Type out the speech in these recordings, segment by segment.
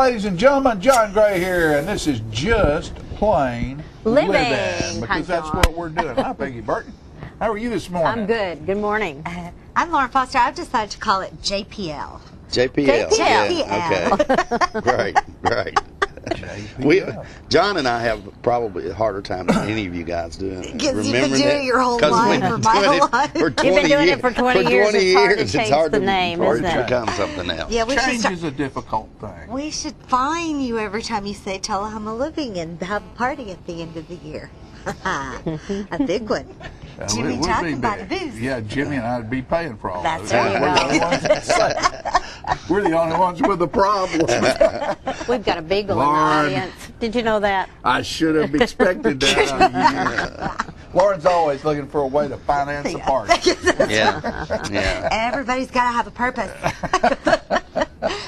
ladies and gentlemen. John Gray here, and this is Just Plain Living. Because that's what we're doing. Hi, Peggy Burton. How are you this morning? I'm good. Good morning. I'm Lauren Foster. I've decided to call it JPL. JPL. JPL. Okay. Great. John and I have probably a harder time than any of you guys doing. Because you've been doing it your whole life, or my whole life. You've been doing it for 20 years. It's hard to change the name, isn't it? Become something else. Yeah, Change is a difficult thing. We should fine you every time you say Tullahoma Living and have a party at the end of the year. A big one. Jimmy talking about the booze. Yeah, Jimmy and I'd be paying for all That's of right. We're the only ones with the problem. We've got a beagle Lauren. in the audience. Did you know that? I should have expected that. Lauren's always looking for a way to finance the party. Yeah. Everybody's got to have a purpose.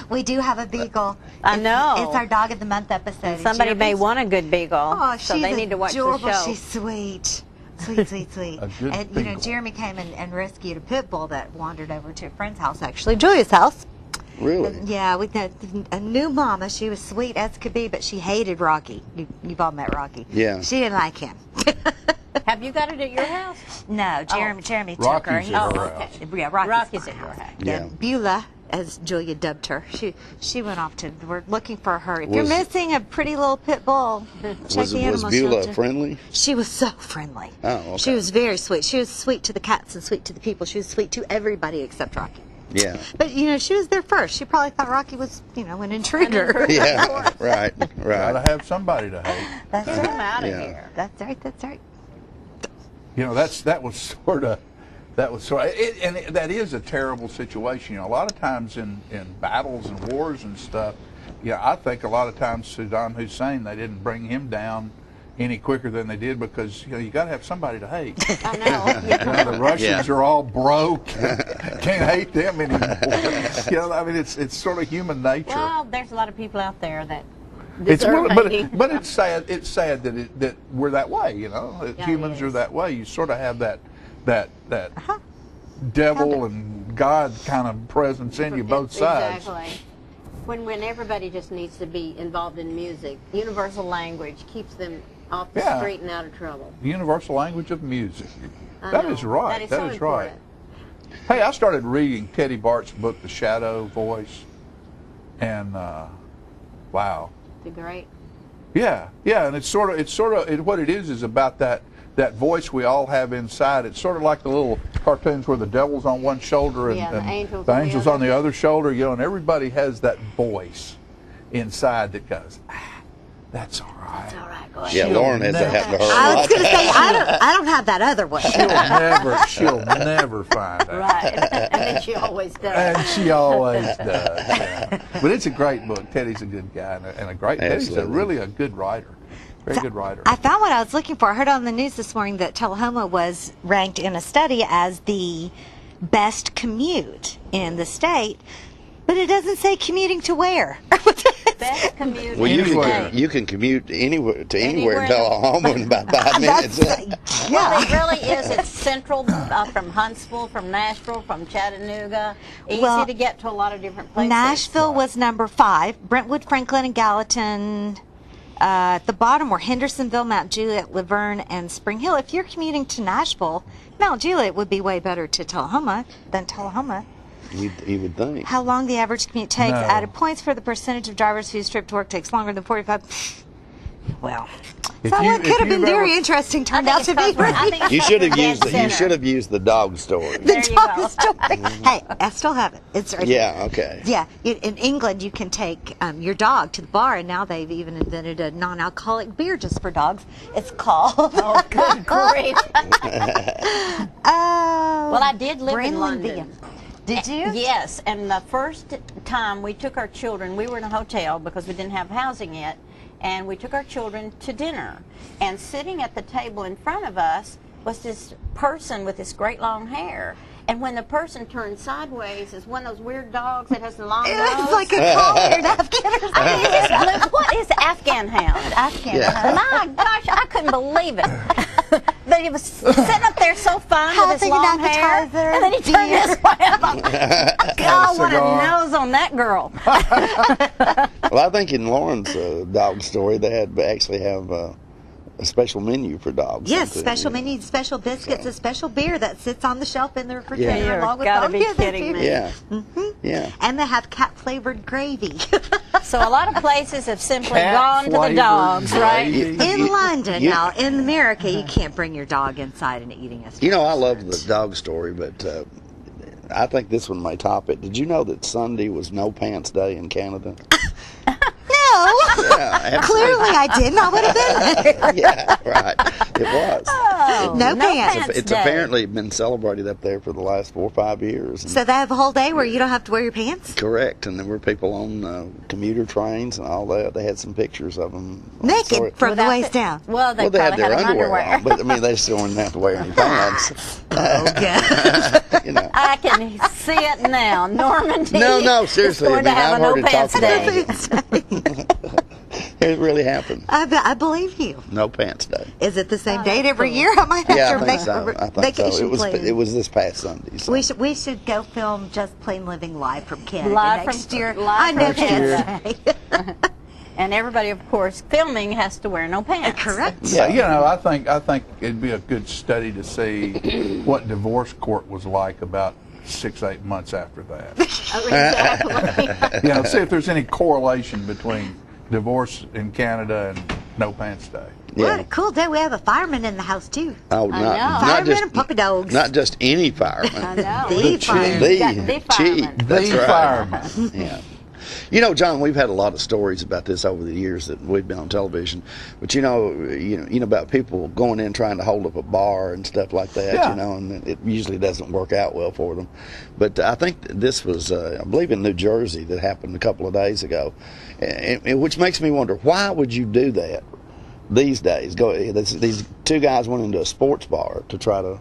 We do have a beagle. I know. It's our dog of the month episode. Somebody may want a good beagle, Oh, so they need to watch adorable. the show. She's sweet. Sweet. A good And, beagle. Jeremy came and rescued a pit bull that wandered over to a friend's house, actually, Julia's house. Really? Yeah, we had a new mama. She was sweet as could be, but she hated Rocky. You've all met Rocky. Yeah. She didn't like him. Have you got it at your house? No, Jeremy took her. Rocky's at her house. Yeah, Rocky's at your house. Yeah. Beulah, as Julia dubbed her, she went off to. We're looking for her. If you're Was- missing a pretty little pit bull, check Was the animal Beulah shelter. friendly? She was so friendly. Oh, okay. She was very sweet. She was sweet to the cats and sweet to the people. She was sweet to everybody except Rocky. Yeah. But, she was there first. She probably thought Rocky was, an intruder. Yeah. Right. Gotta have somebody to hate. That's Get him right. out of Yeah. here. That's right. That was sort of, and that is a terrible situation. A lot of times in battles and wars and stuff, I think a lot of times Saddam Hussein, they didn't bring him down any quicker than they did because you got to have somebody to hate. I know. The Russians are all broke. Can't hate them anymore. It's sort of human nature. Well, there's a lot of people out there that It's deserve hating. but it's sad. It's sad that we're that way. That Yeah, humans it are is. that way. You sort of have that devil and God kind of presence in you, both sides. Exactly. When everybody just needs to be involved in music, universal language keeps them off the Yeah. street and out of trouble. The universal language of music. I That know. is right. That That is is so right. important. Hey, I started reading Teddy Bart's book, The Shadow Voice, and wow. It's great. Yeah, and it's sort of what it is about that voice we all have inside. It's sort of like the little cartoons where the devil's on one shoulder and, Yeah, the and angels the on the angels other. on the other shoulder, and everybody has that voice inside that goes, that's all right. It's all right. Go ahead. Yeah, She'll Lauren has that never- happen to her. I a was lot. going to say, I don't have that other one. She'll never find out. Right. And then she always does. And she always does. Yeah. But it's a great book. Teddy's a good guy and a great. Teddy's Absolutely. a good writer. Very good writer. I found what I was looking for. I heard on the news this morning that Tullahoma was ranked in a study as the best commute in the state, but it doesn't say commuting to where. Best commute Well, in the Anywhere. state. you can commute anywhere to Anywhere anywhere in Tullahoma in about 5 minutes. Well, it really is. It's central from Huntsville, from Nashville, from Chattanooga. Easy Well, to get to a lot of different places. Nashville was number 5. Brentwood, Franklin, and Gallatin. At the bottom were Hendersonville, Mount Juliet, Laverne, and Spring Hill. If you're commuting to Nashville, Mount Juliet would be way better to Tullahoma than Tullahoma. You would think. How long the average commute takes, No. added points for the percentage of drivers whose trip to work takes longer than 45. Well, If so you- what if could have you've been very ever- interesting I turned think out it's to be because we're- I right. think it's You should have because we're used dead you should center. have used the dog story. The There you dog go. story. Hey, I still have it. It's right here. Yeah. Okay. Yeah, in England you can take your dog to the bar, and now they've even invented a non-alcoholic beer just for dogs. It's called. Oh, good grief. Oh. Well, I did live in Brenland London. Did you? Yes, and the first time we took our children, we were in a hotel because we didn't have housing yet, and we took our children to dinner. And sitting at the table in front of us was this person with this great long hair. And when the person turned sideways, it's one of those weird dogs that has the long nose. It's like a collared Afghan or something. I mean, what is Afghan hound? Afghan. Yeah. My gosh, I couldn't believe it. The but he was sitting up there so fine with his Housing long and hair, appetizer, and then he turned beer. this way. I'm like, God, what a cigar. nose on that girl. Well, I think in Lauren's dog story, they actually have a special menu for dogs. Yes, don't they? special menu, special biscuits, a special beer that sits on the shelf in the refrigerator You're along with gotta all be the other kidding food. me. Yeah. Mm-hmm. Yeah. And they have cat flavored gravy. So a lot of places have simply Cat gone to the flavored dogs, right? gravy. In London, you- now in America, you can't bring your dog inside and eating a. You know, I love the dog story, but I think this one may top it. Did you know that Sunday was No Pants Day in Canada? No, Yeah, absolutely. clearly I didn't. I would have been there. Yeah, right. It was. Oh, No pants. It's day. apparently been celebrated up there for the last 4 or 5 years. And So they have a whole day where you don't have to wear your pants? correct, and there were people on commuter trains and all that. They had some pictures of them. Naked from the Without waist down. Well, they Well, they had probably their had underwear on, but I mean, they still didn't have to wear any pants. Okay. You know. I can see it now. Normandy. No, seriously, is going I to have I've a heard no it pants talked day. It really happened. I believe you. No Pants Day. Is it the Oh, same date every year? I might have Yeah, to I think make so. a I think so. vacation plan. It was this past Sunday. So. We should go film Just Plain Living live from Canada Live next from- year. live I know from Pants Day. And everybody, of course, filming has to wear no pants. Correct. Yeah. You know, I think it'd be a good study to see what divorce court was like about 6-8 months after that. Exactly. You know, see if there's any correlation between divorce in Canada and No Pants Day. What Yeah. a cool day. We have a fireman in the house, too. Oh, I not know. Firemen and puppy dogs. Not just any I fireman. know. The chief. fireman. The Got the chief. fireman. That's The right. fireman. Yeah. You know, John, we've had a lot of stories about this over the years that we've been on television. But you know about people going in trying to hold up a bar and stuff like that. Yeah. You know, and it usually doesn't work out well for them. But I think this was, I believe, in New Jersey that happened a couple of days ago, and which makes me wonder why would you do that these days? These two guys went into a sports bar to try to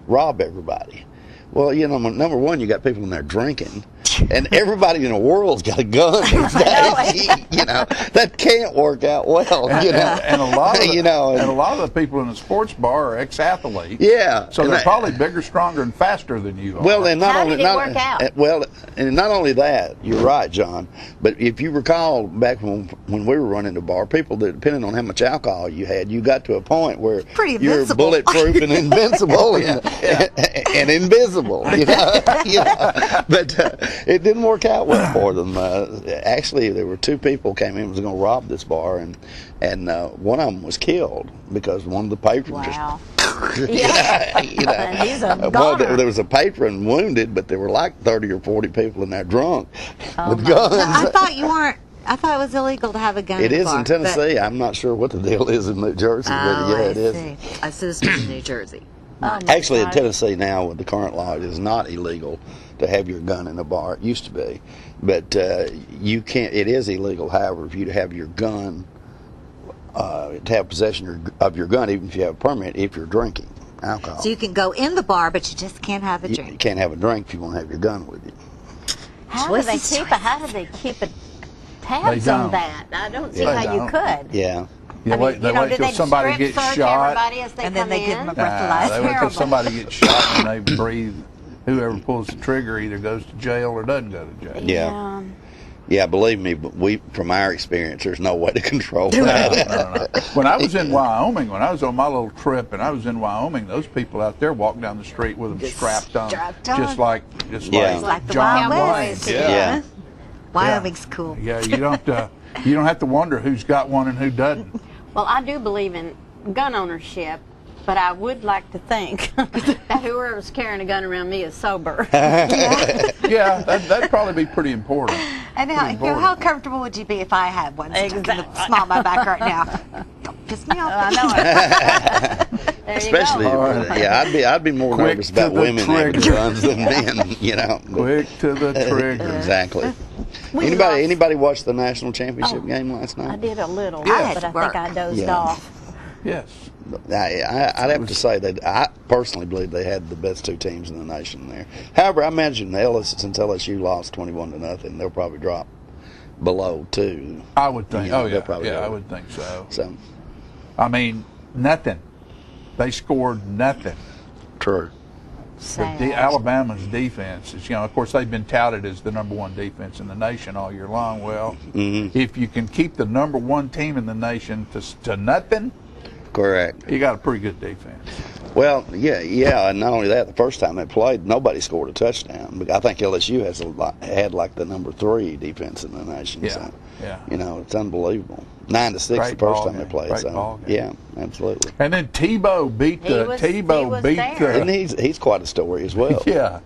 rob everybody. Well, you know, number one, you got people in there drinking, and everybody in the world's got a gun these days. You know, that can't work out well. You know, And a lot of the, you know, and a lot of the people in the sports bar are ex-athletes. yeah. So and they're I- probably bigger, stronger, and faster than you are. Well, and not How only did it not work out? well, and not only that, you're right, John. But if you recall back when we were running the bar, people that depending on how much alcohol you had, you got to a point where Pretty you're invincible. bulletproof and invincible and invisible. You know, but it didn't work out well for them. Actually, there were two people came in was going to rob this bar, and one of them was killed because one of the patrons just Wow. you know, And he's a well, goner. there was a patron wounded, but there were like 30 or 40 people in there drunk Oh, with my guns. I thought you weren't. I thought it was illegal to have a gun. It in a is bar, in Tennessee. I'm not sure what the deal is in New Jersey, But, but yeah, I it is. see. I sister's in New Jersey. Oh, my Actually, in gosh. Tennessee now, with the current law, it is not illegal to have your gun in a bar. It used to be, but you can't. It is illegal, however, for you to have your gun, to have possession of your gun, even if you have a permit, if you're drinking alcohol. So you can go in the bar, but you just can't have a You drink. can't have a drink if you want to have your gun with you. How do they Twisted keep it? How do they keep it? Tabs They on don't. that. I don't see They how you don't. could. Yeah. You I mean, wait, they wait do till they somebody strip gets search shot. everybody as they And come then they give in? them a Nah, breathalyzer. they wait till Terrible. somebody gets shot and they breathe. Whoever pulls the trigger either goes to jail or doesn't go to jail. Yeah. Yeah, believe me, but from our experience, there's no way to control that. No. When I was in Wyoming, when I was on my little trip and I was in Wyoming, those people out there walk down the street with them strapped on, strapped on. just like Yeah. Like the John Wild Wayne. West. Yeah. Yeah. Wyoming's cool. Yeah, you don't have to wonder who's got one and who doesn't. Well, I do believe in gun ownership, but I would like to think that whoever's carrying a gun around me is sober. Yeah, that'd probably be pretty important. And how comfortable would you be if I had one stuck in the Exactly. small of my back right now? Don't piss me off. I know it. There Especially, you go. yeah, I'd be more Quick nervous to about the women having trigger. guns than men. You know. Quick to the trigger. Exactly. We lost- Anybody watch the national championship game last I night? did a little, Yeah. but I Work. think I dozed Yeah. off. Yes. I'd have to say that I personally believe they had the best two teams in the nation there. However, I imagine since LSU lost 21-0, they'll probably drop below 2. I would think. Yeah, Oh, they'll yeah. probably Yeah, go. I would think so. So, I mean, nothing. they scored nothing. True. Sad. Alabama's defense is, of course, they've been touted as the #1 defense in the nation all year long. Well, if you can keep the #1 team in the nation to nothing, Correct. you got a pretty good defense. Well, yeah, and not only that, the first time they played, nobody scored a touchdown. But I think LSU had like the #3 defense in the nation. Yeah, So, yeah. It's unbelievable. 9-6 Great the first ball time they game. played. Great So, ball game. yeah, absolutely. And then Tebow beat He was there. And he's quite a story as well. yeah.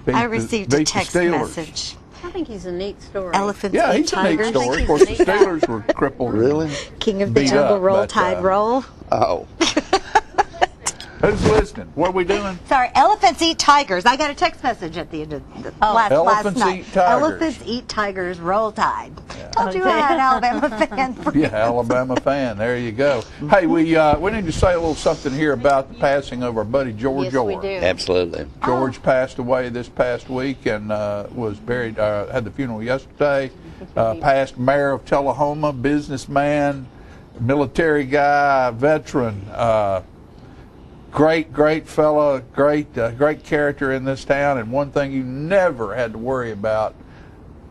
I received a text message. I think he's a neat story. Elephants Yeah, eat he's a neat tigers. story. Of he's course, a the neat guy. Steelers were crippled. Really? King of the Beat jungle, up, roll, but, tide, roll. Oh. Who's listening? What are we doing? Sorry, elephants eat tigers. I got a text message at the end of the last Elephants night. eat tigers. Elephants eat tigers, roll tide. Told you I had an Alabama fan. Yeah, Alabama fan. There you go. Hey, we need to say a little something here about the passing of our buddy George Yes, we Orr. do. Absolutely. George passed away this past week and was buried. Had the funeral yesterday. Past mayor of Tullahoma, businessman, military guy, veteran. Great fella, great character in this town. And one thing you never had to worry about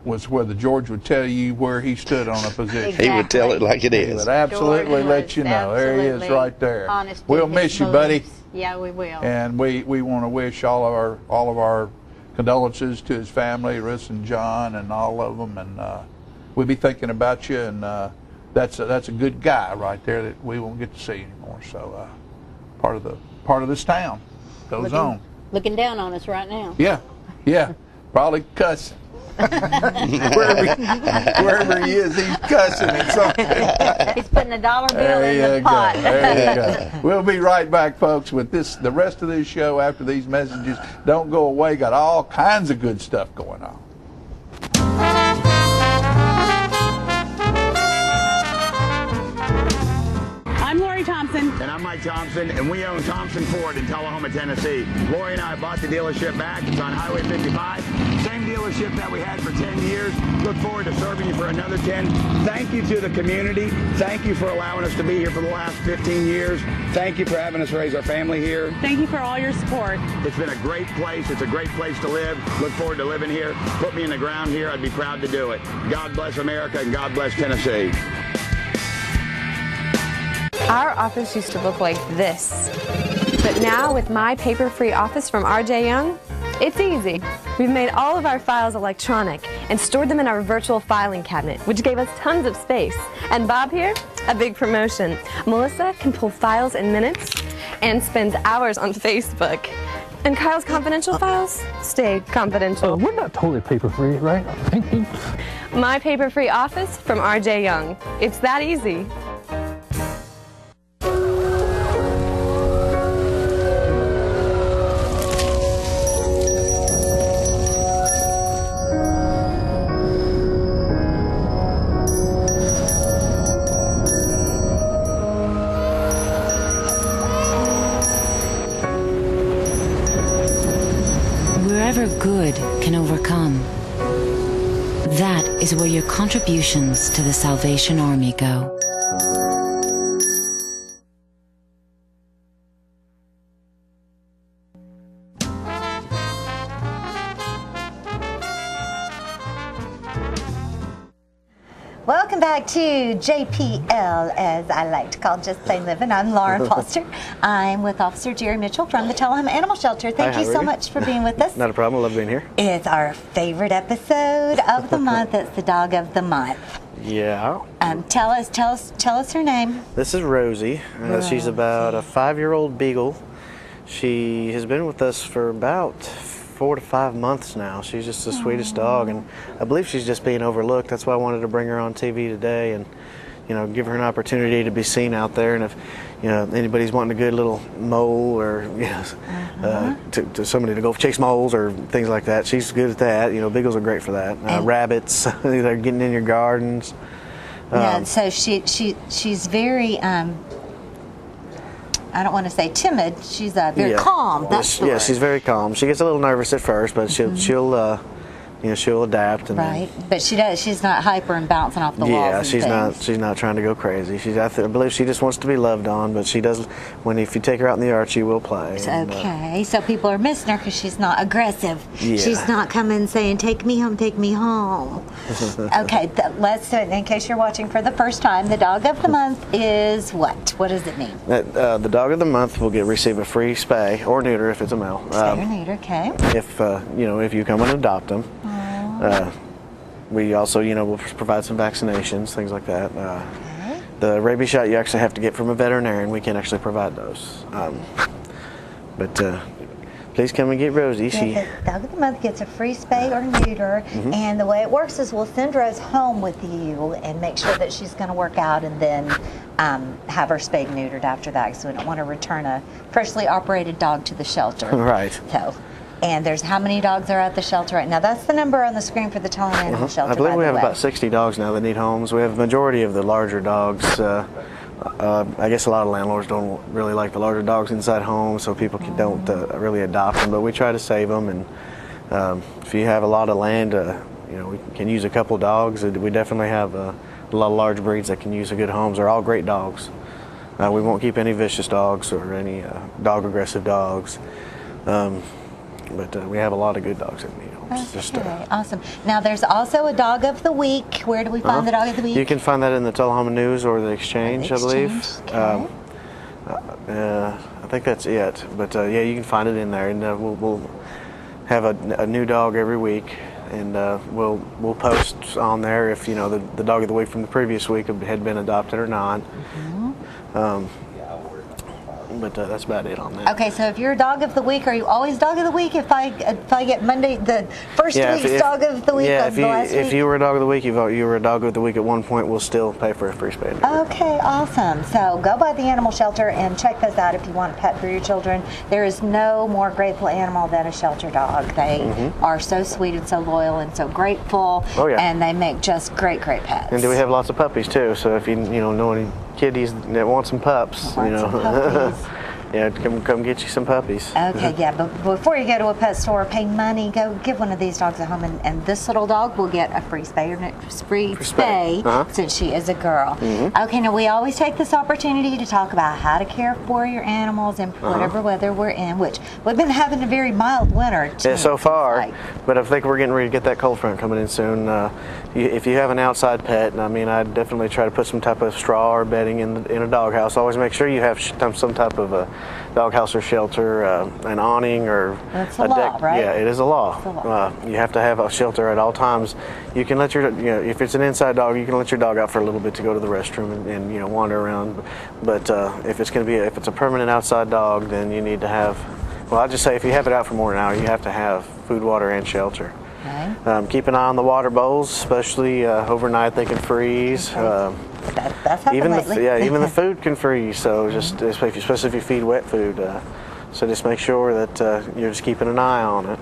was whether George would tell you where he stood on a position. He would tell it like it He is. would absolutely George let was you know. There he is, absolutely right there. honest in We'll his miss you, buddy. beliefs. Yeah, we will. And we want to wish all of our condolences to his family, Russ and John, and all of them. And we'll be thinking about you. And that's a good guy right there that we won't get to see anymore. So part of this town goes on. Looking down on us right now. Yeah, probably cussing. wherever he is, he's cussing at something. He's putting a dollar bill There in you the go. pot. There you go. We'll be right back, folks, with the rest of this show after these messages. Don't go away. Got all kinds of good stuff going on. I'm Lori Thompson. And I'm Mike Thompson, and we own Thompson Ford in Tullahoma, Tennessee. Lori and I bought the dealership back. It's on Highway 55. Same dealership that we had for 10 years. Look forward to serving you for another 10. Thank you to the community. Thank you for allowing us to be here for the last 15 years. Thank you for having us raise our family here. Thank you for all your support. It's been a great place. It's a great place to live. Look forward to living here. Put me in the ground here. I'd be proud to do it. God bless America, and God bless Tennessee. Our office used to look like this, but now with My Paper-Free Office from RJ Young, it's easy. We've made all of our files electronic and stored them in our virtual filing cabinet, which gave us tons of space. And Bob here, a big promotion. Melissa can pull files in minutes and spends hours on Facebook. And Kyle's confidential files stay confidential. We're not totally paper-free, right? My Paper-Free Office from RJ Young. It's that easy. Wherever good can overcome, that is where your contributions to the Salvation Army go. Welcome back to JPL, as I like to call Just Plain Living. I'm Lauren Foster. I'm with Officer Jerry Mitchell from the Tullahoma Animal Shelter. Thank you so much for being with us. Not a problem. I love being here. It's our favorite episode of the month. It's the Dog of the Month. Yeah. Tell us her name. This is Rosie. She's about a 5-year-old beagle. She has been with us for about 4 to 5 months now. She's just the sweetest dog, and I believe she's just being overlooked. That's why I wanted to bring her on TV today and, give her an opportunity to be seen out there. And if, anybody's wanting a good little mole or, to somebody to go chase moles or things like that, she's good at that. Beagles are great for that. Rabbits, they're getting in your gardens. So she's very, I don't want to say timid. She's very calm. That's the word. She's very calm. She gets a little nervous at first, but she'll she'll adapt. And Right, but she's not hyper and bouncing off the walls. yeah, and she's things. she's not trying to go crazy. I believe she just wants to be loved on, but she does. If you take her out in the yard, she will play. And, Okay, so people are missing her because she's not aggressive. Yeah. She's not coming saying, take me home, take me home. Okay, let's do it. In case you're watching for the first time, the dog of the month is what? What does it mean? the dog of the month will receive a free spay or neuter if it's a male. Spay or neuter, okay. If you come and adopt them. We also, will provide some vaccinations, things like that. The rabies shot you actually have to get from a veterinarian. We can't actually provide those. But please come and get Rosie. The dog of the month gets a free spay or neuter, and the way it works is we'll send Rose home with you and make sure that she's going to work out, and then have her spayed and neutered after that, because we don't want to return a freshly operated dog to the shelter. Right. So. And there's how many dogs are at the shelter right now? That's the number on the screen for the Tullahoma Animal Shelter. I believe by we the have way. about 60 dogs now that need homes. We have a majority of the larger dogs. I guess a lot of landlords don't really like the larger dogs inside homes, so people don't really adopt them. But we try to save them. And if you have a lot of land, we can use a couple dogs. We definitely have a lot of large breeds that can use a good homes. They're all great dogs. We won't keep any vicious dogs or any dog-aggressive dogs. But we have a lot of good dogs that need homes. Okay, awesome. Now there's also a dog of the week. Where do we find the dog of the week? You can find that in the Tullahoma News or the Exchange, I believe. Okay. I think that's it. But yeah, you can find it in there, and we'll have a new dog every week, and we'll post on there if the dog of the week from the previous week had been adopted or not. But that's about it on that. Okay, so if you're a dog of the week, are you always dog of the week? If I get Monday, the first week's dog of the week of the last week? If you were a dog of the week, you were a dog of the week at one point, we'll still pay for a free spay. Okay, awesome. So go by the animal shelter and check those out if you want a pet for your children. There is no more grateful animal than a shelter dog. They are so sweet and so loyal and so grateful. Oh, yeah. And they make just great pets. And we have lots of puppies too. So if you know any kiddies that want some pups, yeah, come get you some puppies. Okay, yeah, but before you go to a pet store, pay money, go give one of these dogs a home, and this little dog will get a free spay since she is a girl. Okay, now we always take this opportunity to talk about how to care for your animals in whatever weather we're in, which we've been having a very mild winter. Yeah, so far, but I think we're getting ready to get that cold front coming in soon. If you have an outside pet, I'd definitely try to put some type of straw or bedding in a doghouse. Always make sure you have some type of a doghouse or shelter, an awning or That's a a law, deck. right? Yeah, it is a law. It's a law. You have to have a shelter at all times. You can let if it's an inside dog, you can let your dog out for a little bit to go to the restroom and wander around. But if it's a permanent outside dog, then you need to have. Well, I just say if you have it out for more than an hour, you have to have food, water, and shelter. Okay. Keep an eye on the water bowls, especially overnight. They can freeze. That's happened even lately. Even the food can freeze. So especially if you feed wet food. So just make sure that you're just keeping an eye on it,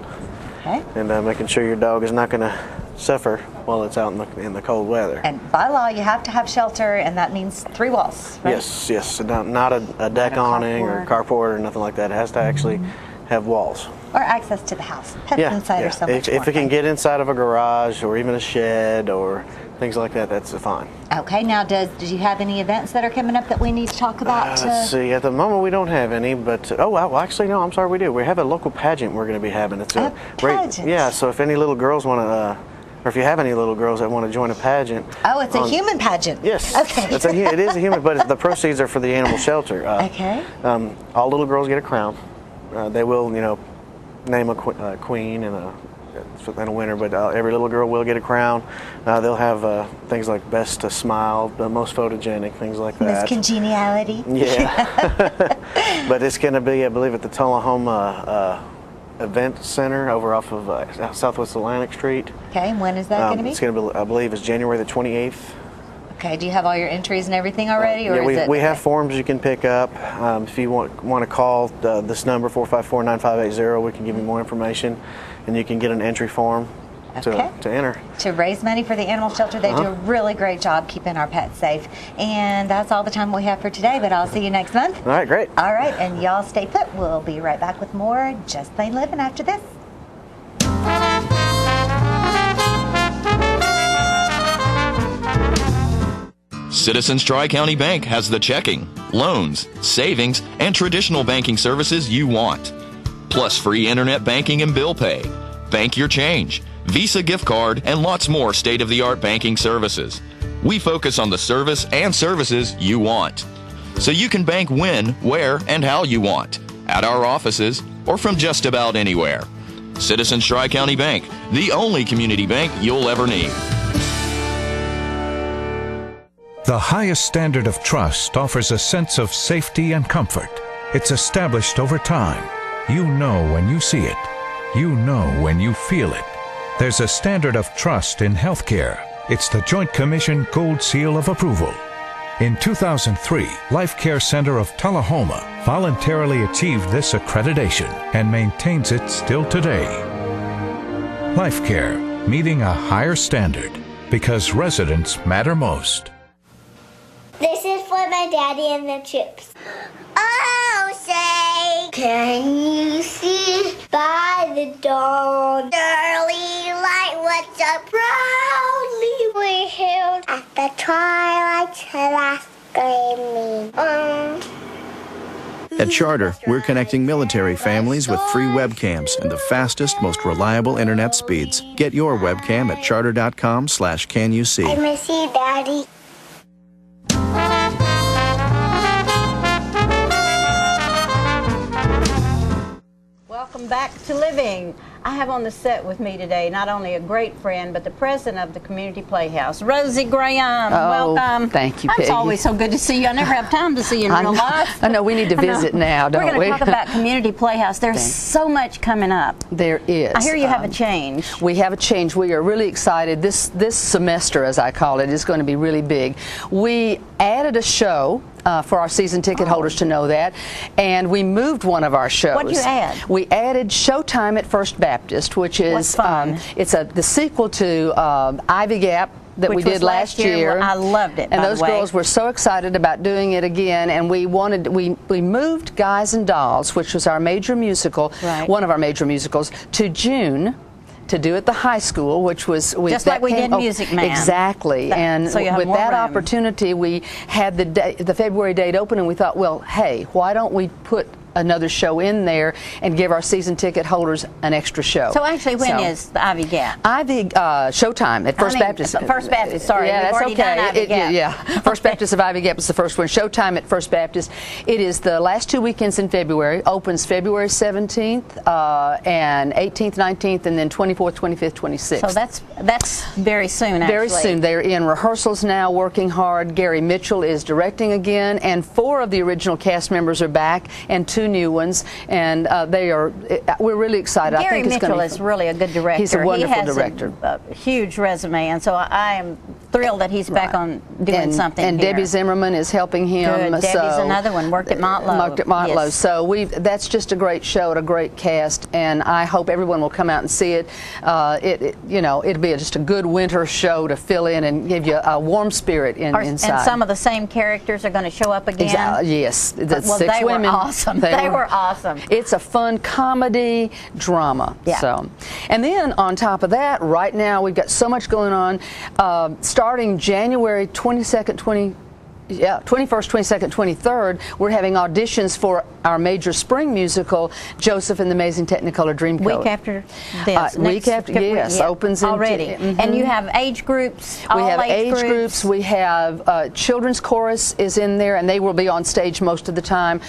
and making sure your dog is not going to suffer while it's out in the cold weather. And by law, you have to have shelter, and that means 3 walls, right? Yes. So not a deck awning or carport or nothing like that. It has to actually have walls. Or access to the house. Pets inside are so much If more it can fun. get inside of a garage or even a shed or things like that, that's fine. Okay, now do you have any events that are coming up that we need to talk about? Let's see, at the moment we don't have any, but, actually, no, I'm sorry, we do. We have a local pageant we're going to be having. It's a pageant? Yeah, so if any little girls want to, or if you have any little girls that want to join a pageant. Oh, it's a human pageant. Yes. Okay. It is a human, but the proceeds are for the animal shelter. Okay. All little girls get a crown. They will, name a queen and a winner, but every little girl will get a crown. They'll have things like best to smile, the most photogenic, things like that. Miss Congeniality. Yeah. But it's going to be, I believe, at the Tullahoma Event Center over off of Southwest Atlantic Street. Okay, and when is that going to be? It's going to be, I believe, it's January the 28th. Okay, do you have all your entries and everything already? Or Yeah, we have forms you can pick up. If you want to call this number, 454-9580, we can give you more information, and you can get an entry form to enter. To raise money for the animal shelter. They do a really great job keeping our pets safe. And that's all the time we have for today, but I'll see you next month. All right, great. All right, and y'all stay put. We'll be right back with more Just Plain Living after this. Citizens Tri-County Bank has the checking, loans, savings, and traditional banking services you want. Plus free internet banking and bill pay, bank your change, Visa gift card, and lots more state-of-the-art banking services. We focus on the service and services you want. So you can bank when, where, and how you want. At our offices or from just about anywhere. Citizens Tri-County Bank, the only community bank you'll ever need. The highest standard of trust offers a sense of safety and comfort. It's established over time. You know when you see it. You know when you feel it. There's a standard of trust in healthcare. It's the Joint Commission Gold Seal of Approval. In 2003, Life Care Center of Tullahoma voluntarily achieved this accreditation and maintains it still today. Life Care, meeting a higher standard because residents matter most. This is for my daddy and the chips. Oh, say, can you see by the dawn's early light what so proudly we hailed at the twilight's last gleaming? At Charter, we're connecting military families with free webcams and the fastest, most reliable internet speeds. Get your webcam at charter.com/can-you-see. I miss you, Daddy. Welcome back to Living. I have on the set with me today not only a great friend, but the president of the Community Playhouse, Rosie Graham. Oh, welcome. Thank you, Peggy. It's always so good to see you. I never have time to see you in real life. I know, we need to visit now, don't we? We're going to talk about Community Playhouse. There's so much coming up. There is. I hear you have a change. We have a change. We are really excited. This semester, as I call it, is going to be really big. We added a show for our season ticket holders to know that, and we moved one of our shows. What did you add? We added Showtime at First Baptist, which is it's the sequel to Ivy Gap that Which we was did last year. I loved it. And by those the way. girls were so excited about doing it again, and we moved Guys and Dolls, which was our major musical, one of our major musicals, to June, to do at the high school, which was just like we did Music Man. Exactly. And so with that opportunity, we had the February date open, and we thought, well, hey, why don't we put another show in there and give our season ticket holders an extra show. So actually, when is the Ivy Gap? Ivy Showtime at First Baptist. First Baptist, sorry. Yeah, that's already done Ivy Gap. Yeah, First Baptist of Ivy Gap is the first one. Showtime at First Baptist. It is the last 2 weekends in February. Opens February 17th and 18th, 19th, and then 24th, 25th, 26th. So that's very soon, actually. Very soon. They're in rehearsals now, working hard. Gary Mitchell is directing again, and 4 of the original cast members are back, and 2 new ones, and we're really excited. Gary I think Mitchell is really a good director. He's a wonderful director. A huge resume, and so I am thrilled that he's back on doing something and here. Debbie Zimmerman is helping him. Good. Debbie's another one, worked at Motlow. Yes. So that's just a great show and a great cast, and I hope everyone will come out and see it. It'll be just a good winter show to fill in and give you a warm spirit inside. And some of the same characters are going to show up again? Yes. The well, 6 they women. were awesome. They were awesome. It's a fun comedy drama. Yeah. So, and then on top of that, right now we've got so much going on. Starting January 21st, 22nd, 23rd, we're having auditions for our major spring musical, Joseph and the Amazing Technicolor Dreamcoat. Week after this. Week after, yes. Opens already. And you have age groups, We have age groups. We have children's chorus is in there, and they will be on stage most of the time.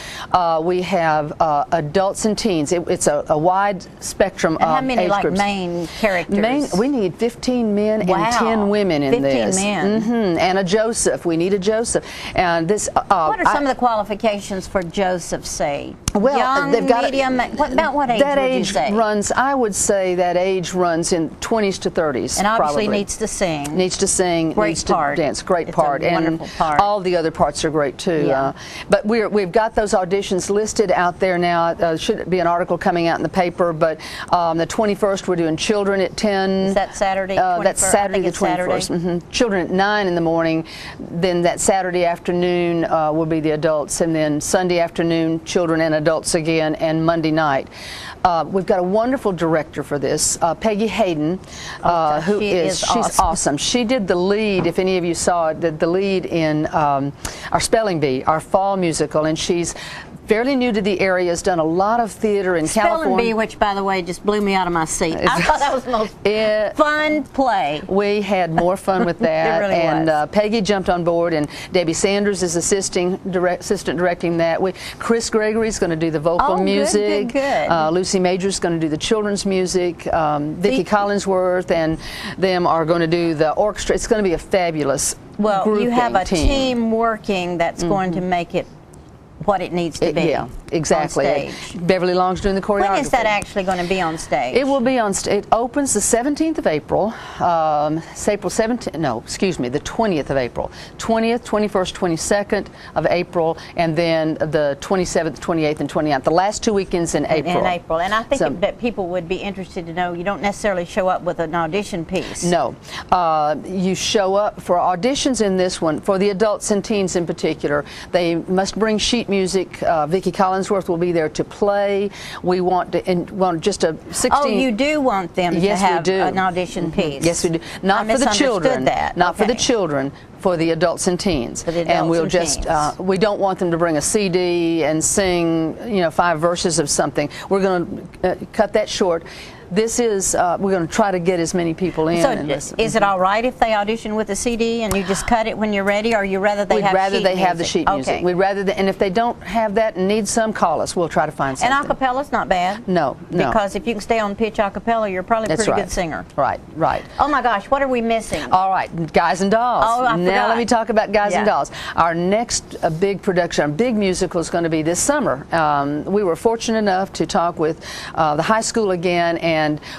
We have adults and teens. It's a wide spectrum of how many age groups. main characters? We need 15 men and 10 women in 15 this. 15 men. And a Joseph. We need a Joseph. And this. What are some of the qualifications for Joseph, say? Well, young, they've got medium. About what age that would age you say? runs. I would say that age runs in 20s to 30s. And obviously probably. needs to sing. Needs to sing. Great needs part. to dance. Great It's part. A wonderful part. All the other parts are great too. Yeah. But we've got those auditions listed out there now. Should be an article coming out in the paper. But the 21st we're doing children at 10. Is that Saturday? That's Saturday the 21st. Children at 9 in the morning. Then that Saturday afternoon will be the adults, and then Sunday afternoon children and adults again, and Monday night. We've got a wonderful director for this, Peggy Hayden, who she's awesome. She did the lead, if any of you saw it, did the lead in our Spelling Bee, our fall musical, and she's fairly new to the area, has done a lot of theater in California. Spelling Bee, which, by the way, just blew me out of my seat. I thought that was the most fun play. We had more fun with that. It really and Peggy jumped on board, and Debbie Sanders is assistant directing that. Chris Gregory's going to do the vocal music. Good. Lucy Major's going to do the children's music. Vicki Collinsworth and them are going to do the orchestra. It's going to be a fabulous Well, you have a team. team working that's going to make it what it needs to be. Yeah, exactly. On stage. Beverly Long's doing the choreography. When is that actually going to be on stage? It will be on stage. It opens the 17th of April. It's April 17th. No, excuse me, the 20th of April. 20th, 21st, 22nd of April, and then the 27th, 28th, and 29th. The last 2 weekends in April. In April. And I think that people would be interested to know you don't necessarily show up with an audition piece. No. You show up for auditions in this one, for the adults and teens in particular. They must bring sheet music. Vicki Collinsworth will be there to play. We want just a 16. Oh, you do want them yes, to have we do. an audition piece. Yes, we do. Not I for the children. That. Not for the children. For the adults and teens. For the adults and we'll and just teens. we don't want them to bring a CD and sing 5 verses of something. We're going to cut that short. This is we're going to try to get as many people in. So and listen. Is it all right if they audition with a CD and you just cut it when you're ready, or you rather they We'd have rather sheet they music? have the sheet music. Okay. We'd rather and if they don't have that and need some, call us. We'll try to find something. And acapella's not bad. No, no. Because if you can stay on pitch acapella, you're probably a That's pretty right. good singer. Right, right. Oh my gosh, what are we missing? All right, Guys and Dolls. Oh, I now forgot. let me talk about Guys and Yeah. Dolls. Our next big production, our big musical is going to be this summer. We were fortunate enough to talk with the high school again, and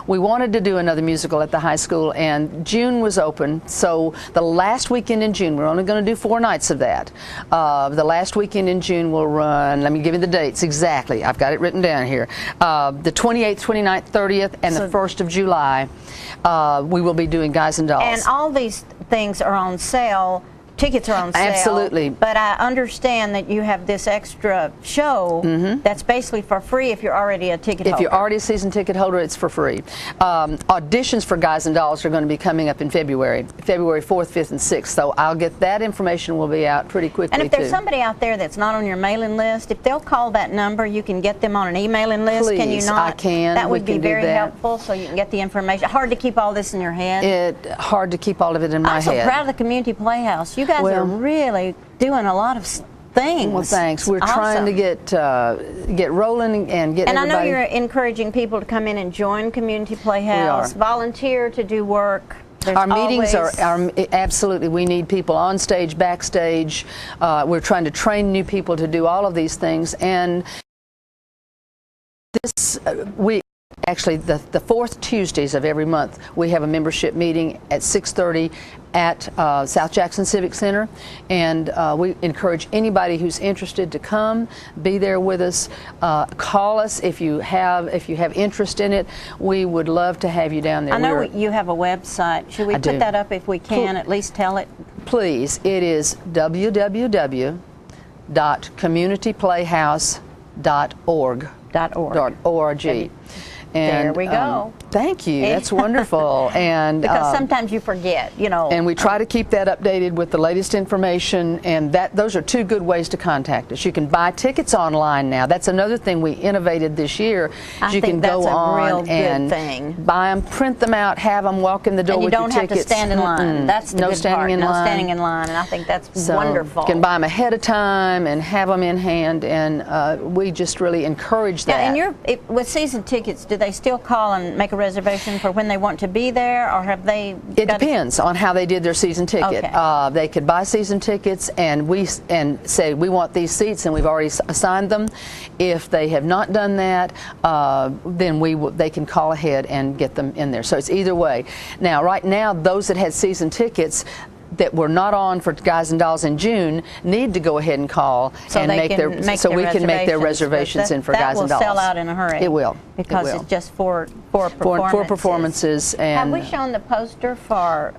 we wanted to do another musical at the high school, and June was open. So the last weekend in June, we're only going to do 4 nights of that. The last weekend in June will run, let me give you the dates exactly. I've got it written down here. The 28th, 29th, 30th, and the 1st of July. We will be doing Guys and Dolls. And all these things are on sale. Tickets are on sale. Absolutely. But I understand that you have this extra show that's basically for free if you're already a ticket holder. If you're already a season ticket holder, it's for free. Auditions for Guys and Dolls are going to be coming up in February 4th, 5th, and 6th. So I'll get that information will be out pretty quickly, And if there's too. somebody out there that's not on your mailing list, if they'll call that number, you can get them on an emailing list. Can you Please, not? I can. That would We be can do very that. helpful so you can get the information. Hard to keep all this in your head. Hard to keep all of it in my I'm so head. proud of the Community Playhouse. You guys are really doing a lot of things. Well, thanks. We're trying to get rolling and get And everybody. I know you're encouraging people to come in and join Community Playhouse, volunteer to do work. There's our meetings always- are absolutely, we need people on stage, backstage. We're trying to train new people to do all of these things. And this week, actually, the 4th Tuesdays of every month, we have a membership meeting at 6:30 at South Jackson Civic Center, and we encourage anybody who's interested to come, be there with us. Call us if you have interest in it. We would love to have you down there. I know you have a website. Should we I put do. that up if we can? At least tell it. Please, it is www.communityplayhouse.org. .org. There we go. Thank you. That's wonderful. And because sometimes you forget, And we try to keep that updated with the latest information, and those are 2 good ways to contact us. You can buy tickets online now. That's another thing we innovated this year. I think that's a real good thing. Buy them, print them out, have them walk in the door And you with your don't have tickets. to stand in line. That's the no good standing part. in No line. standing in line, and I think that's So wonderful. You can buy them ahead of time and have them in hand, and we just really encourage that. Now, with season tickets, do they still call and make a reservation for when they want to be there, or have they? It depends on how they did their season ticket. Okay. They could buy season tickets and say we want these seats, and we've already assigned them. If they have not done that, then they can call ahead and get them in there. So it's either way. Now, right now, those that had season tickets, that were not on for Guys and Dolls in June need to go ahead and call so and we can make their reservations in for Guys and Dolls. That will sell out in a hurry. It will. Because it's just four performances. Four performances. And have we shown the poster for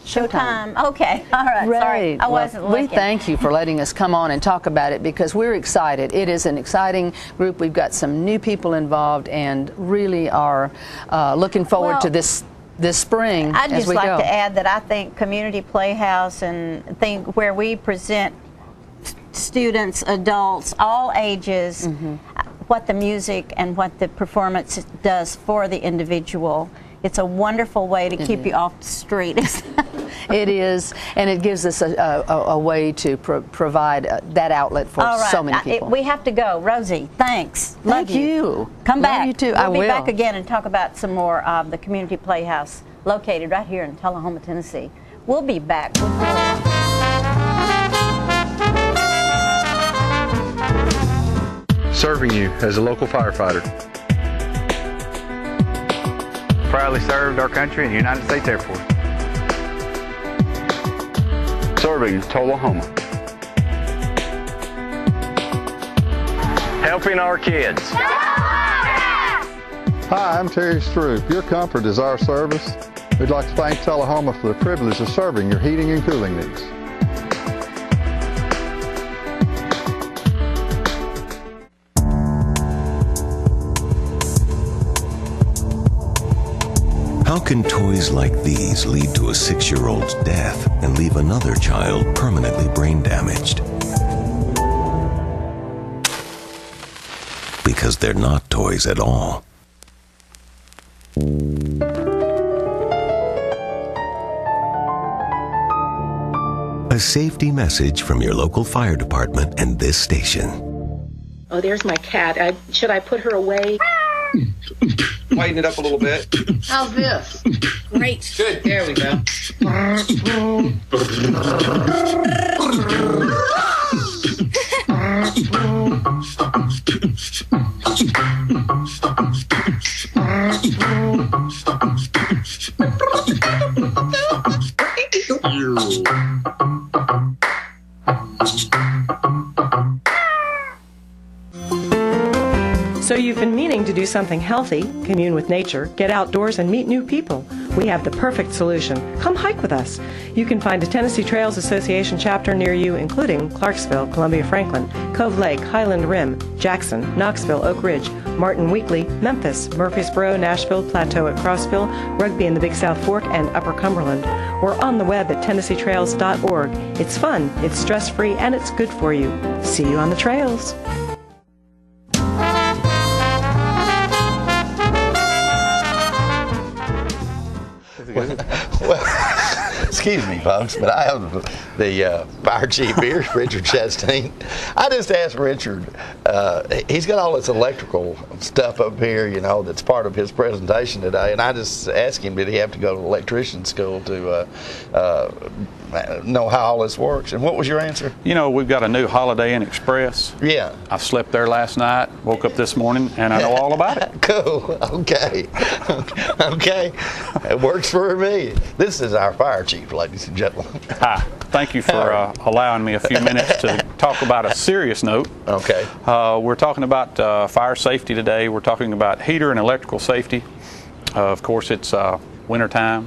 Showtime? Okay, all right. Sorry, I wasn't looking. We thank you for letting us come on and talk about it because we're excited. It is an exciting group. We've got some new people involved and really are looking forward to this spring. I'd just like to add that I think Community Playhouse and think where we present students, adults, all ages, what the music and what the performance does for the individual. It's a wonderful way to keep you off the street. It is, and it gives us a way to provide that outlet for so many people. We have to go. Rosie, thanks. Thank you. Come back. Love you too. We'll be back again and talk about some more of the Community Playhouse located right here in Tullahoma, Tennessee. We'll be back with more. Serving you as a local firefighter. Proudly served our country in the United States Air Force. Serving Tullahoma. Helping our kids. Hi, I'm Terry Stroop. Your comfort is our service. We'd like to thank Tullahoma for the privilege of serving your heating and cooling needs. How can toys like these lead to a 6-year-old's death and leave another child permanently brain damaged? Because they're not toys at all. A safety message from your local fire department and this station. Oh, there's my cat. Should I put her away? Lighten it up a little bit. How's this? Great. Good. There we go. So you've been meaning to do something healthy, commune with nature, get outdoors, and meet new people. We have the perfect solution. Come hike with us. You can find a Tennessee Trails Association chapter near you, including Clarksville, Columbia Franklin, Cove Lake, Highland Rim, Jackson, Knoxville, Oak Ridge, Martin Weakley, Memphis, Murfreesboro, Nashville, Plateau at Crossville, Rugby in the Big South Fork, and Upper Cumberland. We're on the web at TennesseeTrails.org. It's fun, it's stress-free, and it's good for you. See you on the trails. Well, excuse me, folks, but I have the fire chief here, Richard Chastain. I just asked Richard, he's got all this electrical stuff up here, you know, that's part of his presentation today, and I just asked him, did he have to go to electrician school to know how all this works? And what was your answer? You know, we've got a new Holiday Inn Express. Yeah. I slept there last night, woke up this morning, and I know all about it. Cool. Okay. Okay. It works for me. This is our fire chief, ladies and gentlemen. Hi. Thank you for allowing me a few minutes to talk about a serious note. Okay. We're talking about fire safety today. We're talking about heater and electrical safety. Of course, it's wintertime.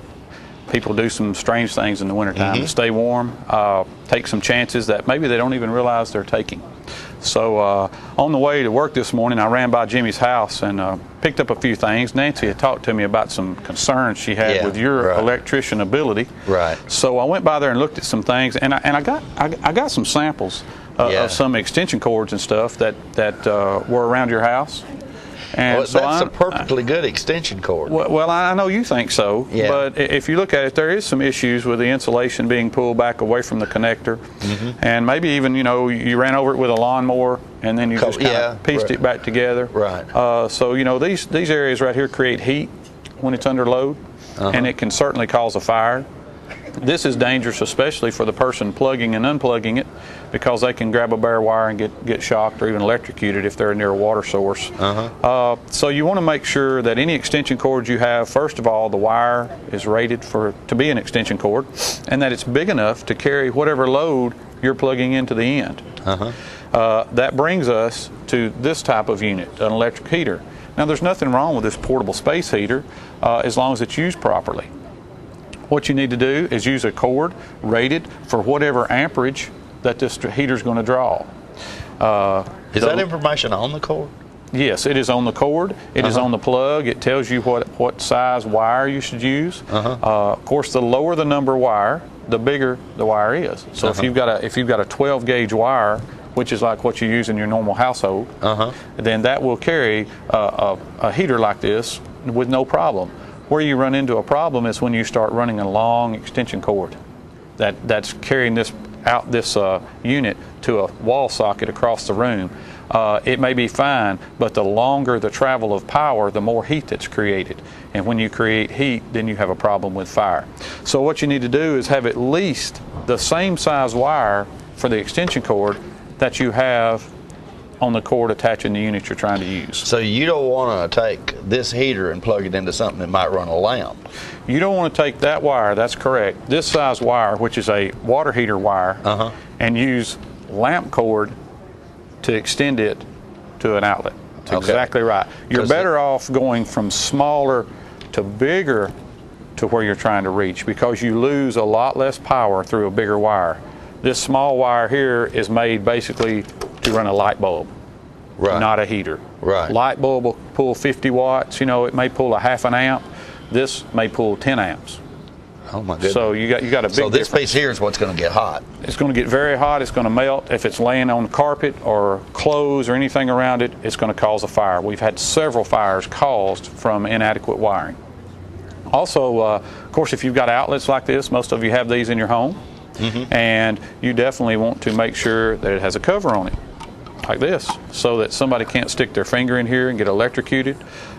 People do some strange things in the wintertime to stay warm, take some chances that maybe they don't even realize they're taking. So on the way to work this morning, I ran by Jimmy's house and picked up a few things. Nancy had talked to me about some concerns she had with your electrician ability. Right. So I went by there and looked at some things, and I got some samples of some extension cords and stuff that were around your house. And well, so that's a perfectly good extension cord. Well, I know you think so, but if you look at it, there is some issues with the insulation being pulled back away from the connector, and maybe even, you know, you ran over it with a lawnmower and then you just kind of pieced it back together. Right. So, you know, these areas right here create heat when it's under load, and it can certainly cause a fire. This is dangerous, especially for the person plugging and unplugging it, because they can grab a bare wire and get shocked or even electrocuted if they're near a water source. So you want to make sure that any extension cords you have, first of all, the wire is rated to be an extension cord, and that it's big enough to carry whatever load you're plugging into the end. That brings us to this type of unit, an electric heater. Now, there's nothing wrong with this portable space heater as long as it's used properly. What you need to do is use a cord rated for whatever amperage that this heater is going to draw. Is that information on the cord? Yes, it is on the cord. It is on the plug. It tells you what size wire you should use. Of course, the lower the number wire, the bigger the wire is. So if you've got a 12 gauge wire, which is like what you use in your normal household, then that will carry a heater like this with no problem. Where you run into a problem is when you start running a long extension cord that's carrying this unit to a wall socket across the room. It may be fine, but the longer the travel of power, the more heat that's created. And when you create heat, then you have a problem with fire. So what you need to do is have at least the same size wire for the extension cord that you have on the cord attaching the unit you're trying to use. So you don't want to take this heater and plug it into something that might run a lamp. You don't want to take that wire, that's correct, this size wire, which is a water heater wire, and use lamp cord to extend it to an outlet. That's exactly right. You're better off going from smaller to bigger to where you're trying to reach, because you lose a lot less power through a bigger wire. This small wire here is made basically to run a light bulb, not a heater. Light bulb will pull 50 watts. You know, it may pull a half an amp. This may pull 10 amps. Oh my goodness! So you got a big. So this difference. piece here is what's going to get hot. It's going to get very hot. It's going to melt. If it's laying on carpet or clothes or anything around it, it's going to cause a fire. We've had several fires caused from inadequate wiring. Also, of course, if you've got outlets like this, most of you have these in your home. And you definitely want to make sure that it has a cover on it, like this, so that somebody can't stick their finger in here and get electrocuted,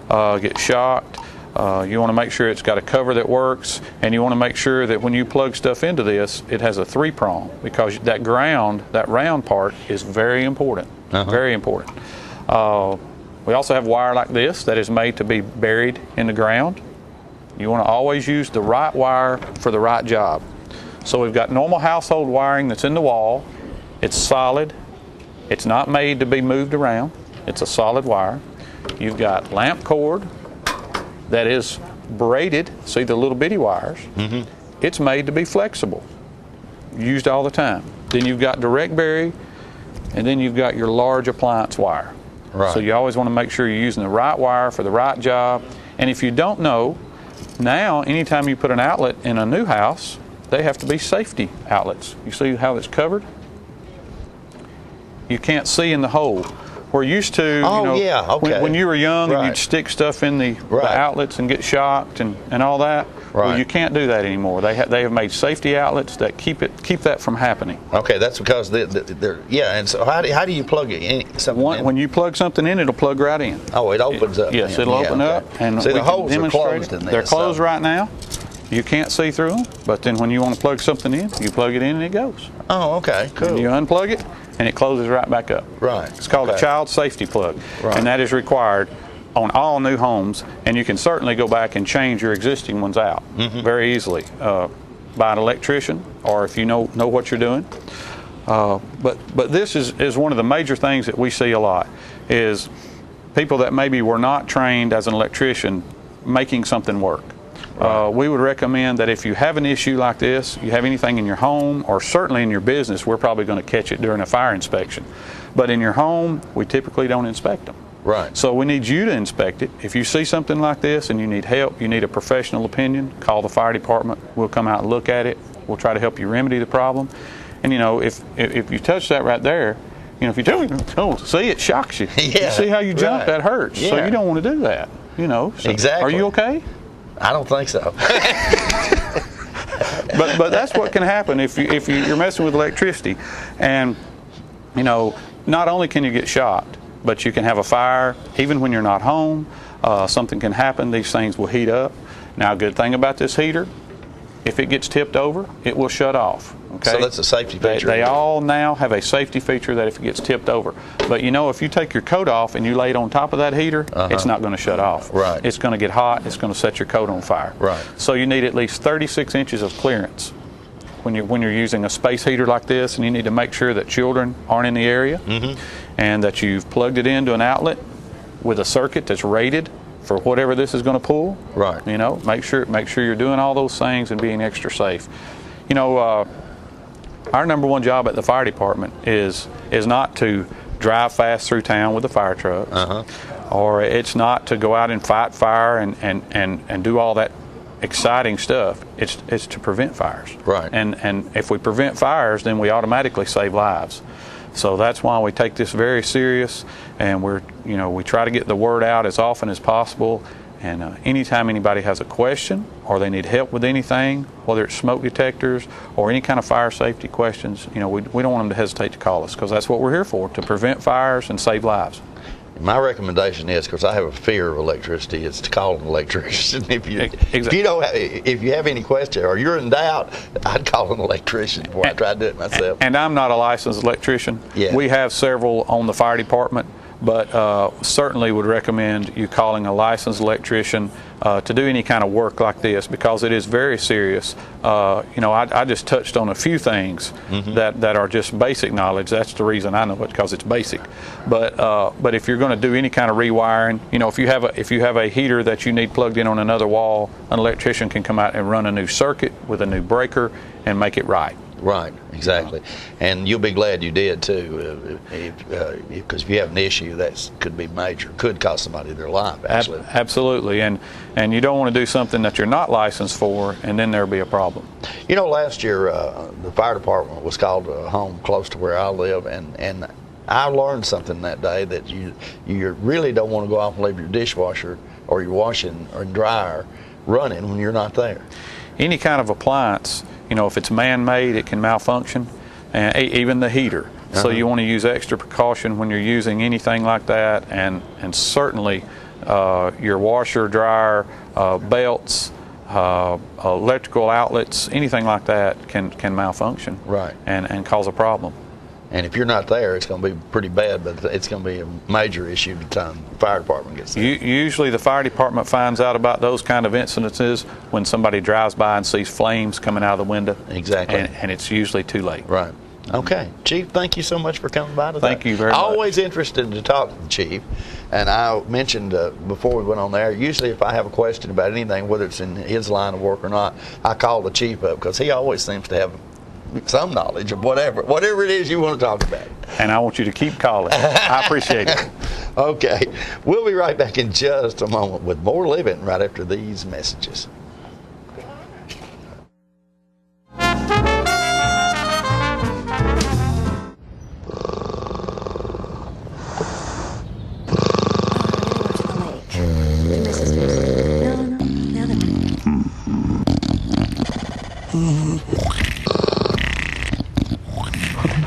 get shocked. You want to make sure it's got a cover that works, and you want to make sure that when you plug stuff into this, it has a 3-prong, because that round part is very important, very important. We also have wire like this that is made to be buried in the ground. You want to always use the right wire for the right job. So we've got normal household wiring that's in the wall. It's solid. It's not made to be moved around. It's a solid wire. You've got lamp cord that is braided. See the little bitty wires? It's made to be flexible, used all the time. Then you've got direct bury, and then you've got your large appliance wire. So you always want to make sure you're using the right wire for the right job. And if you don't know, now anytime you put an outlet in a new house, they have to be safety outlets. You see how it's covered? You can't see in the hole. We're used to, when you were young and you'd stick stuff in the outlets and get shocked and all that. Well, you can't do that anymore. They have made safety outlets that keep that from happening. Okay, that's because they're and so how do you plug it in? When you plug something in, it'll plug right in. Oh, it opens up. Yes, it'll open up. And see, the holes are closed in there. They're closed right now. You can't see through them, but then when you want to plug something in, you plug it in and it goes. Oh, okay, cool. And you unplug it, and it closes right back up. It's called a child safety plug, and that is required on all new homes, and you can certainly go back and change your existing ones out very easily by an electrician, or if you know what you're doing. But this is one of the major things that we see a lot, is people that maybe were not trained as an electrician making something work. We would recommend that if you have an issue like this, you have anything in your home or certainly in your business, we're probably going to catch it during a fire inspection. But in your home, we typically don't inspect them. So we need you to inspect it. If you see something like this and you need help, you need a professional opinion, call the fire department. We'll come out and look at it. We'll try to help you remedy the problem. And if you touch that right there, if you don't see, it shocks you. You see how you jump, that hurts. So you don't want to do that. So, exactly. Are you okay? I don't think so. but that's what can happen if you're messing with electricity, and not only can you get shocked, but you can have a fire even when you're not home. Something can happen. These things will heat up. Now, a good thing about this heater, if it gets tipped over, it will shut off. Okay? So that's a safety feature. They all now have a safety feature that if it gets tipped over. But you know, if you take your coat off and you lay it on top of that heater, it's not going to shut off. Right. It's going to get hot. It's going to set your coat on fire. Right. So you need at least 36 inches of clearance when you're using a space heater like this, and you need to make sure that children aren't in the area, and that you've plugged it into an outlet with a circuit that's rated for whatever this is going to pull. Right. You know, make sure you're doing all those things and being extra safe. You know, our number one job at the fire department is not to drive fast through town with the fire trucks, or it's not to go out and fight fire and do all that exciting stuff. It's to prevent fires. Right. And if we prevent fires, then we automatically save lives. So that's why we take this very serious, and we try to get the word out as often as possible. And anytime anybody has a question or they need help with anything, whether it's smoke detectors or any kind of fire safety questions, we don't want them to hesitate to call us, because that's what we're here for, to prevent fires and save lives. My recommendation is, because I have a fear of electricity, is to call an electrician. If you have any question or you're in doubt, I'd call an electrician before I try to do it myself. And I'm not a licensed electrician. Yeah. We have several on the fire department, but certainly would recommend you calling a licensed electrician to do any kind of work like this, because it is very serious. I just touched on a few things that are just basic knowledge. That's the reason I know it, because it's basic. But if you're going to do any kind of rewiring, if you have a heater that you need plugged in on another wall, an electrician can come out and run a new circuit with a new breaker and make it right. Right, exactly. And you'll be glad you did too, because if you have an issue, that could be major, could cost somebody their life, actually. Absolutely, and you don't want to do something that you're not licensed for, and then there'll be a problem. Last year the fire department was called to a home close to where I live, and I learned something that day, that you really don't want to go off and leave your dishwasher or your washing or dryer running when you're not there. Any kind of appliance, if it's man-made, it can malfunction, and even the heater. So you want to use extra precaution when you're using anything like that, and certainly your washer, dryer, belts, electrical outlets, anything like that can malfunction, right, and cause a problem. And if you're not there, it's going to be pretty bad, but it's going to be a major issue by the time the fire department gets there. Usually the fire department finds out about those kind of incidences when somebody drives by and sees flames coming out of the window. Exactly. And it's usually too late. Right. Okay. Chief, thank you so much for coming by today. Thank you very much. Always interested to talk to the Chief. And I mentioned before we went on there, usually if I have a question about anything, whether it's in his line of work or not, I call the Chief up, because he always seems to have some knowledge of whatever it is you want to talk about. And I want you to keep calling. I appreciate it. Okay. We'll be right back in just a moment with more living right after these messages.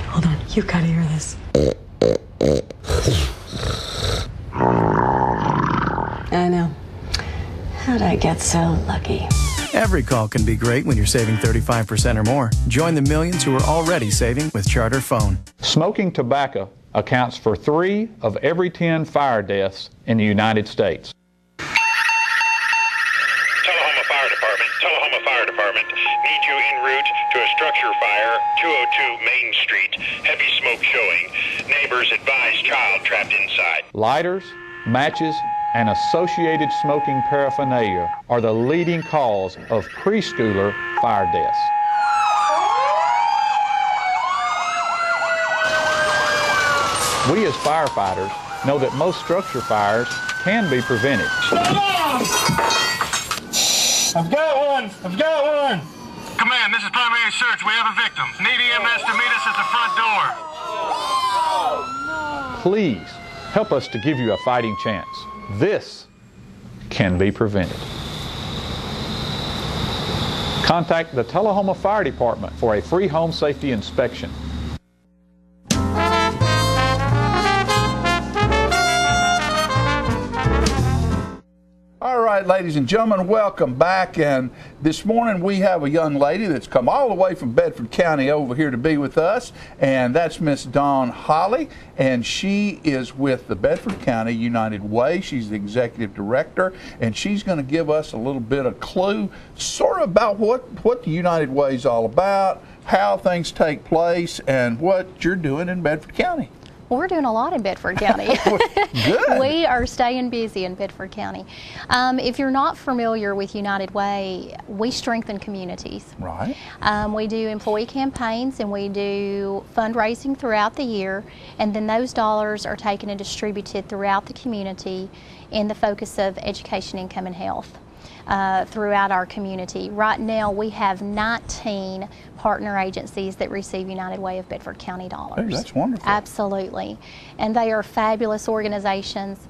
Hold on. You gotta hear this. I know. How'd I get so lucky? Every call can be great when you're saving 35% or more. Join the millions who are already saving with Charter Phone. Smoking tobacco accounts for 3 of every 10 fire deaths in the United States. Tullahoma Fire Department. Need you en route to a structure fire, 202 Main Street. Heavy smoke showing. Neighbors advise child trapped inside. Lighters, matches, and associated smoking paraphernalia are the leading cause of preschooler fire deaths. We as firefighters know that most structure fires can be prevented. I've got one! Command, this is primary search. We have a victim. Need EMS to meet us at the front door. Please help us to give you a fighting chance. This can be prevented. Contact the Tullahoma Fire Department for a free home safety inspection. All right, right, ladies and gentlemen, welcome back. And this morning we have a young lady that's come all the way from Bedford County over here to be with us, and that's Miss Dawn Holly, and she is with the Bedford County United Way. She's the executive director, and she's going to give us a little bit of clue sort of about what the United Way is all about, how things take place, and what you're doing in Bedford County. Well, we're doing a lot in Bedford County. Good. We are staying busy in Bedford County. If you're not familiar with United Way, we strengthen communities. Right. We do employee campaigns and we do fundraising throughout the year, and then those dollars are taken and distributed throughout the community in the focus of education, income, and health. Throughout our community. Right now we have 19 partner agencies that receive United Way of Bedford County dollars. Hey, that's wonderful. Absolutely. And they are fabulous organizations.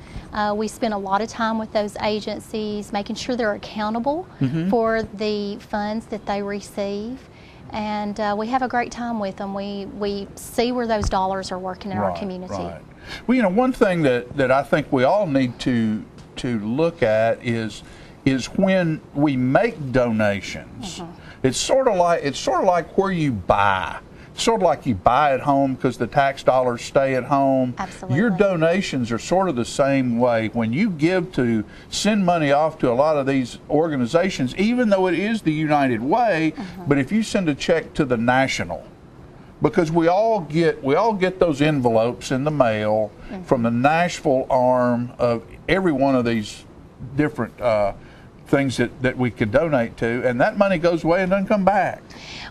We spend a lot of time with those agencies making sure they're accountable for the funds that they receive. And we have a great time with them. We see where those dollars are working in our community. Right. Well, you know, one thing that I think we all need to look at is when we make donations. It's sort of like where you buy. Sort of like you buy at home because the tax dollars stay at home. Absolutely. Your donations are sort of the same way. When you give to send money off to a lot of these organizations, even though it is the United Way, but if you send a check to the National, because we all get those envelopes in the mail from the Nashville arm of every one of these different things that we could donate to, and that money goes away and doesn't come back.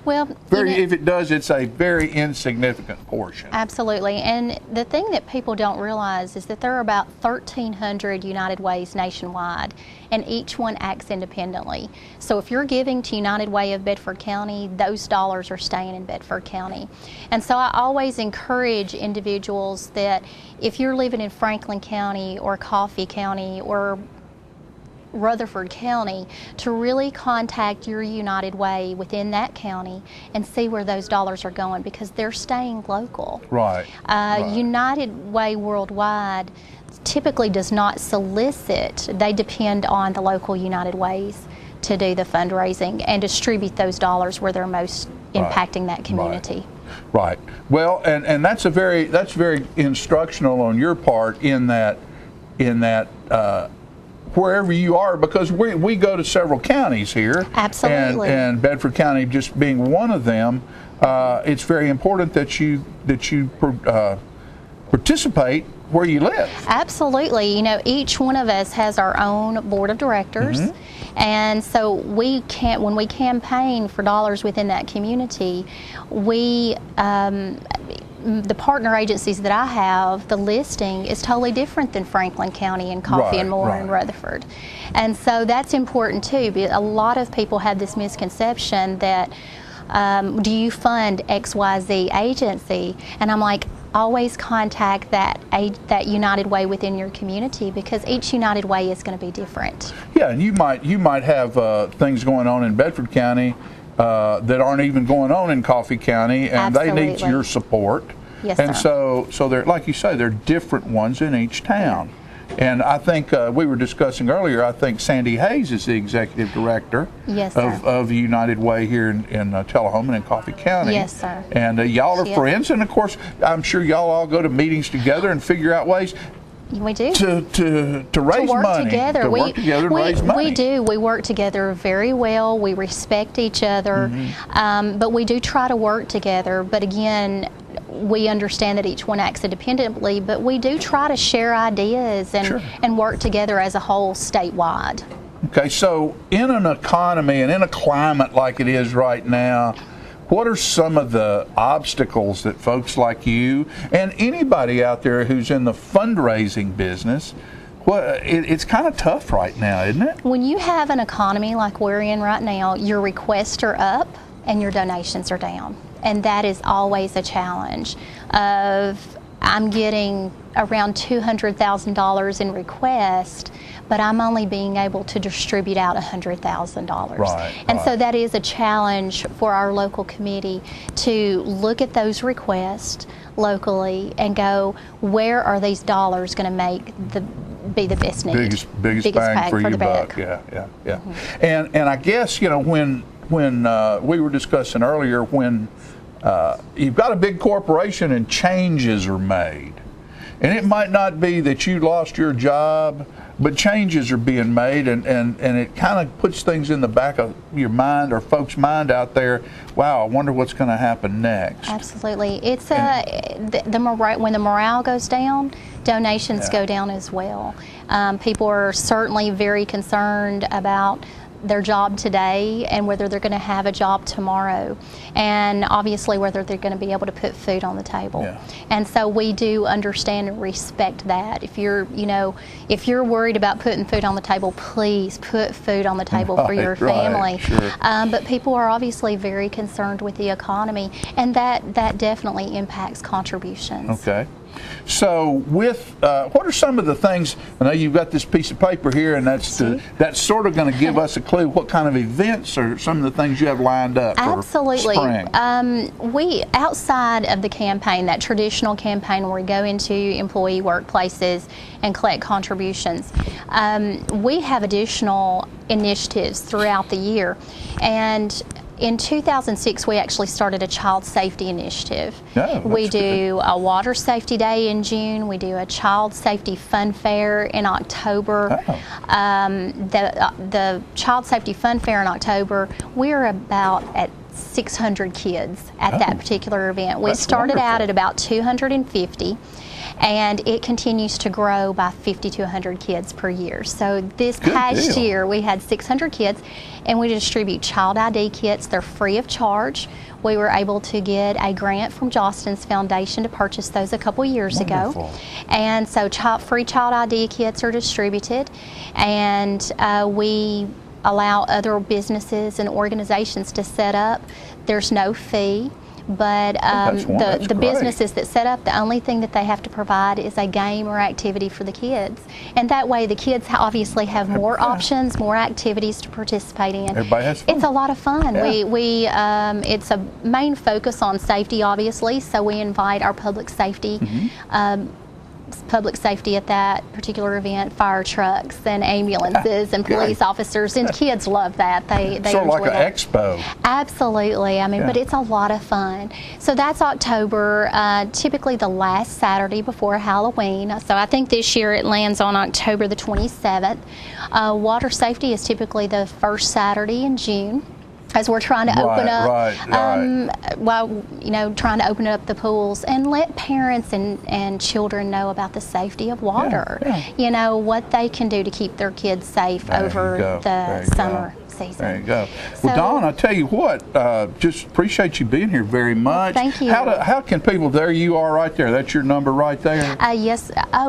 Well, if it does, it's a very insignificant portion. Absolutely. And the thing that people don't realize is that there are about 1,300 United Ways nationwide, and each one acts independently. So if you're giving to United Way of Bedford County, those dollars are staying in Bedford County. And so I always encourage individuals that if you're living in Franklin County or Coffee County or Rutherford County, to really contact your United Way within that county and see where those dollars are going, because they're staying local. Right. United Way Worldwide typically does not solicit. They depend on the local United Ways to do the fundraising and distribute those dollars where they're most impacting that community. Right. Well, and that's very instructional on your part in that wherever you are, because we go to several counties here. Absolutely. And Bedford County just being one of them, it's very important that you participate where you live. Absolutely. You know, each one of us has our own board of directors, and so when we campaign for dollars within that community, the partner agencies that I have, the listing is totally different than Franklin County and Coffee and More and Rutherford. And so that's important too. A lot of people have this misconception that, do you fund XYZ agency? And I'm like, always contact that United Way within your community, because each United Way is going to be different. Yeah, and you might have things going on in Bedford County that aren't even going on in Coffee County, and Absolutely. They need your support. Yes, and sir. so they're, like you say, they're different ones in each town. And I think we were discussing earlier, I think Sandy Hayes is the executive director of United Way here in Tullahoma and Coffee County. Yes, sir. And y'all are friends, and of course, I'm sure y'all all go to meetings together and figure out ways. We do. To raise work money. Together. To work together and raise money. We do. We work together very well. We respect each other. But we do try to work together. But again, we understand that each one acts independently, but we do try to share ideas and work together as a whole statewide. Okay, so in an economy and in a climate like it is right now, what are some of the obstacles that folks like you and anybody out there who's in the fundraising business, it's kind of tough right now, isn't it? When you have an economy like we're in right now, your requests are up and your donations are down. And that is always a challenge. I'm getting around $200,000 in requests, but I'm only being able to distribute out $100,000. So that is a challenge for our local committee to look at those requests locally and go, where are these dollars going to make be the best need. Biggest bang for your the buck. Yeah. And I guess, when we were discussing earlier, when you've got a big corporation and changes are made, and it might not be that you lost your job, but changes are being made, and it kind of puts things in the back of your mind or folks' mind out there. Wow, I wonder what's going to happen next. Absolutely. It's when the morale goes down, donations go down as well. People are certainly very concerned about their job today and whether they're going to have a job tomorrow, and obviously whether they're going to be able to put food on the table. And so we do understand and respect that. If you're worried about putting food on the table, please put food on the table for your family. Sure. But people are obviously very concerned with the economy, and that definitely impacts contributions. Okay. So what are some of the things, I know you've got this piece of paper here, and that's sort of going to give us a clue what kind of events or some of the things you have lined up for spring. We, outside of the campaign, that traditional campaign where we go into employee workplaces and collect contributions, we have additional initiatives throughout the year. And in 2006, we actually started a child safety initiative. We do a water safety day in June. We do a child safety fun fair in October. The child safety fun fair in October, we're about at 600 kids at that particular event. We started out at about 250. And it continues to grow by 50 to 100 kids per year. So this past year, we had 600 kids, and we distribute child ID kits. They're free of charge. We were able to get a grant from Jostens Foundation to purchase those a couple years ago. And so free child ID kits are distributed, and we allow other businesses and organizations to set up. There's no fee. But the businesses that set up, the only thing that they have to provide is a game or activity for the kids. And that way the kids obviously have more options, more activities to participate in. Everybody has fun. It's a lot of fun. It's a main focus on safety, obviously, so we invite our public safety at that particular event, fire trucks and ambulances and police officers, and kids love that. They sort of like an that. expo. Absolutely. But it's a lot of fun. So that's October, typically the last Saturday before Halloween. So I think this year it lands on October the 27th. Water safety is typically the first Saturday in June, as we're trying to open up, trying to open up the pools and let parents and children know about the safety of water. What they can do to keep their kids safe over the summer season. There you go. Well, Dawn, I tell you what, just appreciate you being here very much. Thank you. How can people? There you are, right there. That's your number right there. Yes. Is that the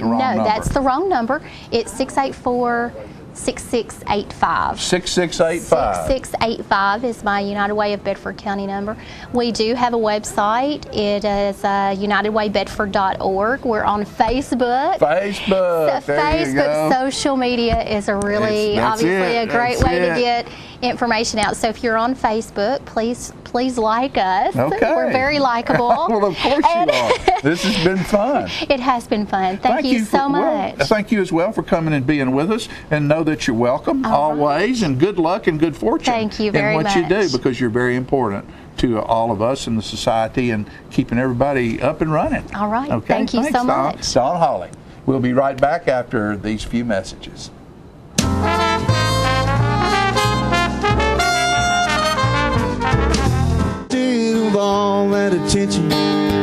wrong number? No, that's the wrong number. It's 684-6685. 6685. 6685 is my United Way of Bedford County number. We do have a website. It is unitedwaybedford.org. We're on Facebook. Facebook. Social media is a really, obviously, a great way to get information out. So if you're on Facebook, please like us. Okay. We're very likable. Well, of course you are. This has been fun. It has been fun. Thank you so much. Thank you as well for coming and being with us, and know that you're welcome always, and good luck and good fortune. Thank you very much. In what you do, because you're very important to all of us in the society and keeping everybody up and running. All right. Okay. Thank you so much. Dawn Hawley. We'll be right back after these few messages. All that attention.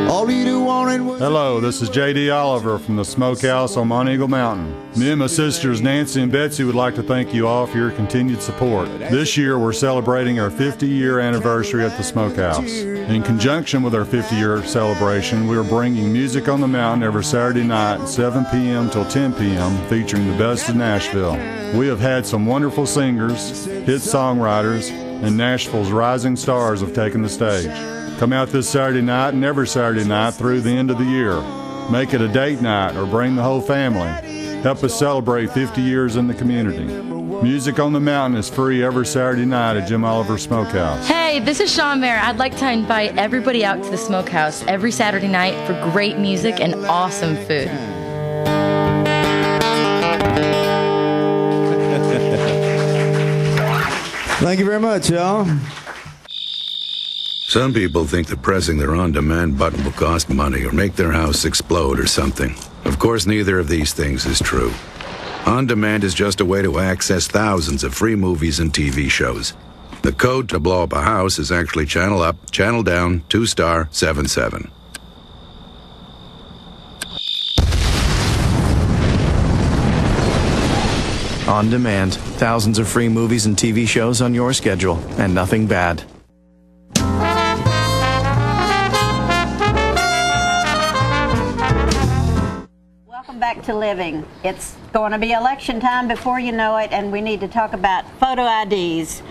All you wanted was. Hello, this is J.D. Oliver from the Smokehouse on Mount Eagle Mountain. Me and my sisters Nancy and Betsy would like to thank you all for your continued support. This year we're celebrating our 50-year anniversary at the Smokehouse. In conjunction with our 50-year celebration, we are bringing Music on the Mountain every Saturday night, 7 p.m. till 10 p.m., featuring the best of Nashville. We have had some wonderful singers, hit songwriters, and Nashville's rising stars have taken the stage. Come out this Saturday night and every Saturday night through the end of the year. Make it a date night or bring the whole family. Help us celebrate 50 years in the community. Music on the Mountain is free every Saturday night at Jim Oliver Smokehouse. Hey, this is Sean Mayer. I'd like to invite everybody out to the Smokehouse every Saturday night for great music and awesome food. Thank you very much, y'all. Some people think that pressing their on-demand button will cost money or make their house explode or something. Of course, neither of these things is true. On-demand is just a way to access thousands of free movies and TV shows. The code to blow up a house is actually channel up, channel down, 2*77. On demand, thousands of free movies and TV shows on your schedule, and nothing bad. Welcome back to Living. It's going to be election time before you know it, and we need to talk about photo IDs.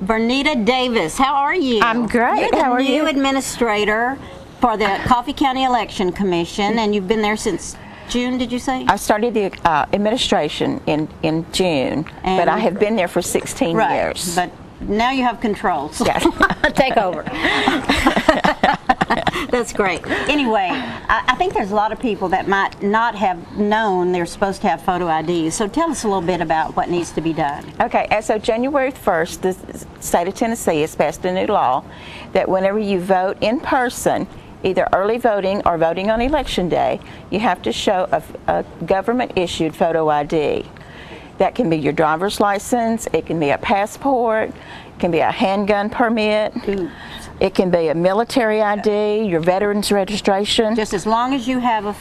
Vernita Davis, how are you? I'm great. You're the How are you? new administrator for the Coffee County Election Commission, and you've been there since June, did you say? I started the administration in June, but I have been there for 16 years. But now you have control. So Yes. take over. That's great. Anyway, I think there's a lot of people that might not have known they're supposed to have photo IDs. So tell us a little bit about what needs to be done. Okay, as of January 1st, the state of Tennessee has passed a new law that whenever you vote in person, either early voting or voting on election day, you have to show a government-issued photo ID. That can be your driver's license, it can be a passport, it can be a handgun permit, it can be a military ID, your veteran's registration. Just as long as you have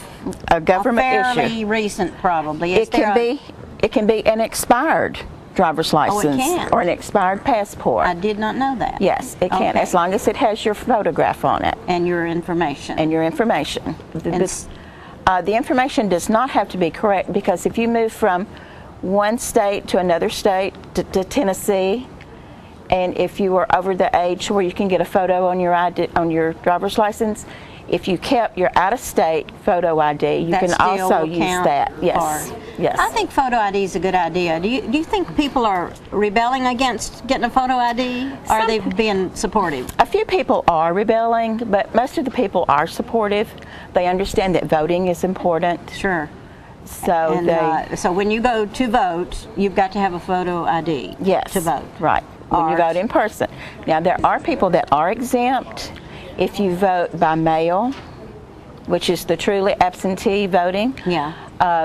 a government fairly issue. recent, probably. It can be an expired driver's license can? or an expired passport. I did not know that. Yes, it can, Okay. as long as it has your photograph on it. And your information. And your information. The information does not have to be correct, because if you move from one state to another state, to Tennessee, and if you are over the age where you can get a photo on your ID, on your driver's license, if you kept your out-of-state photo ID, you That can still also will use count that. Yes. for- Yes. I think photo ID is a good idea. Do you think people are rebelling against getting a photo ID? Or are they being supportive? A few people are rebelling, but most of the people are supportive. They understand that voting is important. Sure. So And so when you go to vote, you've got to have a photo ID yes, to vote. Right. When you vote in person. Now, there are people that are exempt if you vote by mail, which is the truly absentee voting. Yeah.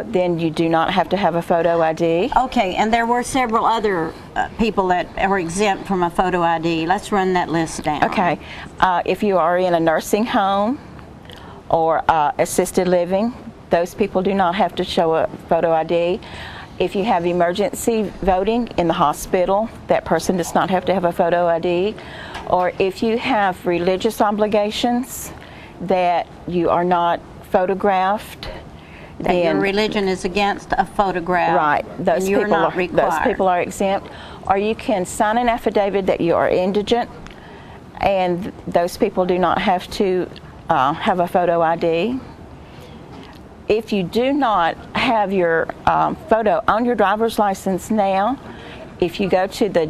Then you do not have to have a photo ID. Okay, and there were several other people that are exempt from a photo ID. Let's run that list down. Okay. If you are in a nursing home or assisted living, those people do not have to show a photo ID. If you have emergency voting in the hospital, that person does not have to have a photo ID. Or if you have religious obligations that you are not photographed, That your religion is against a photograph. right, and you're not required. those people are exempt. Or you can sign an affidavit that you are indigent, and those people do not have to have a photo ID. If you do not have your photo on your driver's license now, if you go to the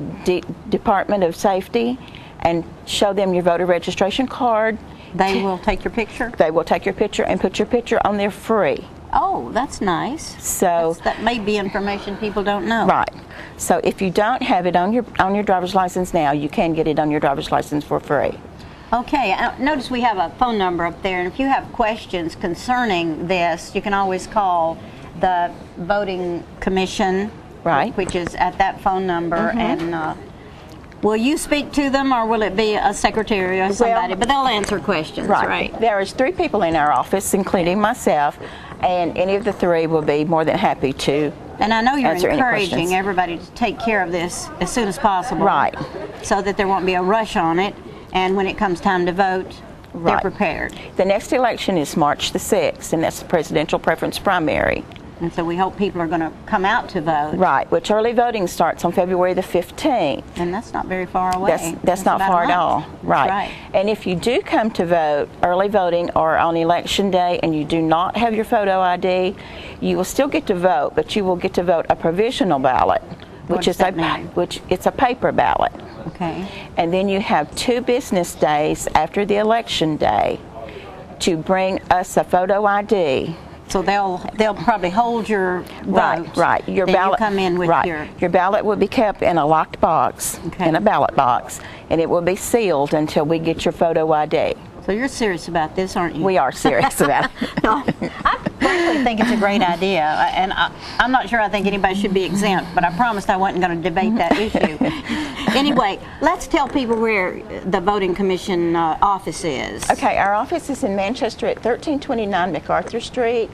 Department of Safety and show them your voter registration card, they will take your picture? They will take your picture and put your picture on there free. Oh, that's nice. So that may be information people don't know. Right. So if you don't have it on your driver's license now, you can get it on your driver's license for free. Okay, notice we have a phone number up there, and if you have questions concerning this, you can always call the voting commission, right, which is at that phone number. And will you speak to them, or will it be a secretary or somebody? But they'll answer questions, right? There is 3 people in our office, including myself, and any of the 3 will be more than happy to. And I know you're answer any encouraging questions. everybody to take care of this as soon as possible, Right. So that there won't be a rush on it. And when it comes time to vote, they're Right. prepared. The next election is March the 6th, and that's the presidential preference primary. And so we hope people are going to come out to vote. Right, which early voting starts on February the 15th. And that's not very far away. That's not about far a at month. all. That's Right. And if you do come to vote, early voting or on election day, and you do not have your photo ID, you will still get to vote, but you will get to vote a provisional ballot, which is it's a paper ballot. Okay. And then you have 2 business days after the election day to bring us a photo ID So they'll probably hold your vote. Right. Your then ballot. You come in with your ballot will be kept in a locked box, in a ballot box, and it will be sealed until we get your photo ID. So you're serious about this, aren't you? We are serious about it. No, I personally think it's a great idea, and I'm not sure I think anybody should be exempt, but I promised I wasn't going to debate that issue. Anyway, let's tell people where the voting commission office is. Okay, our office is in Manchester at 1329 MacArthur Street,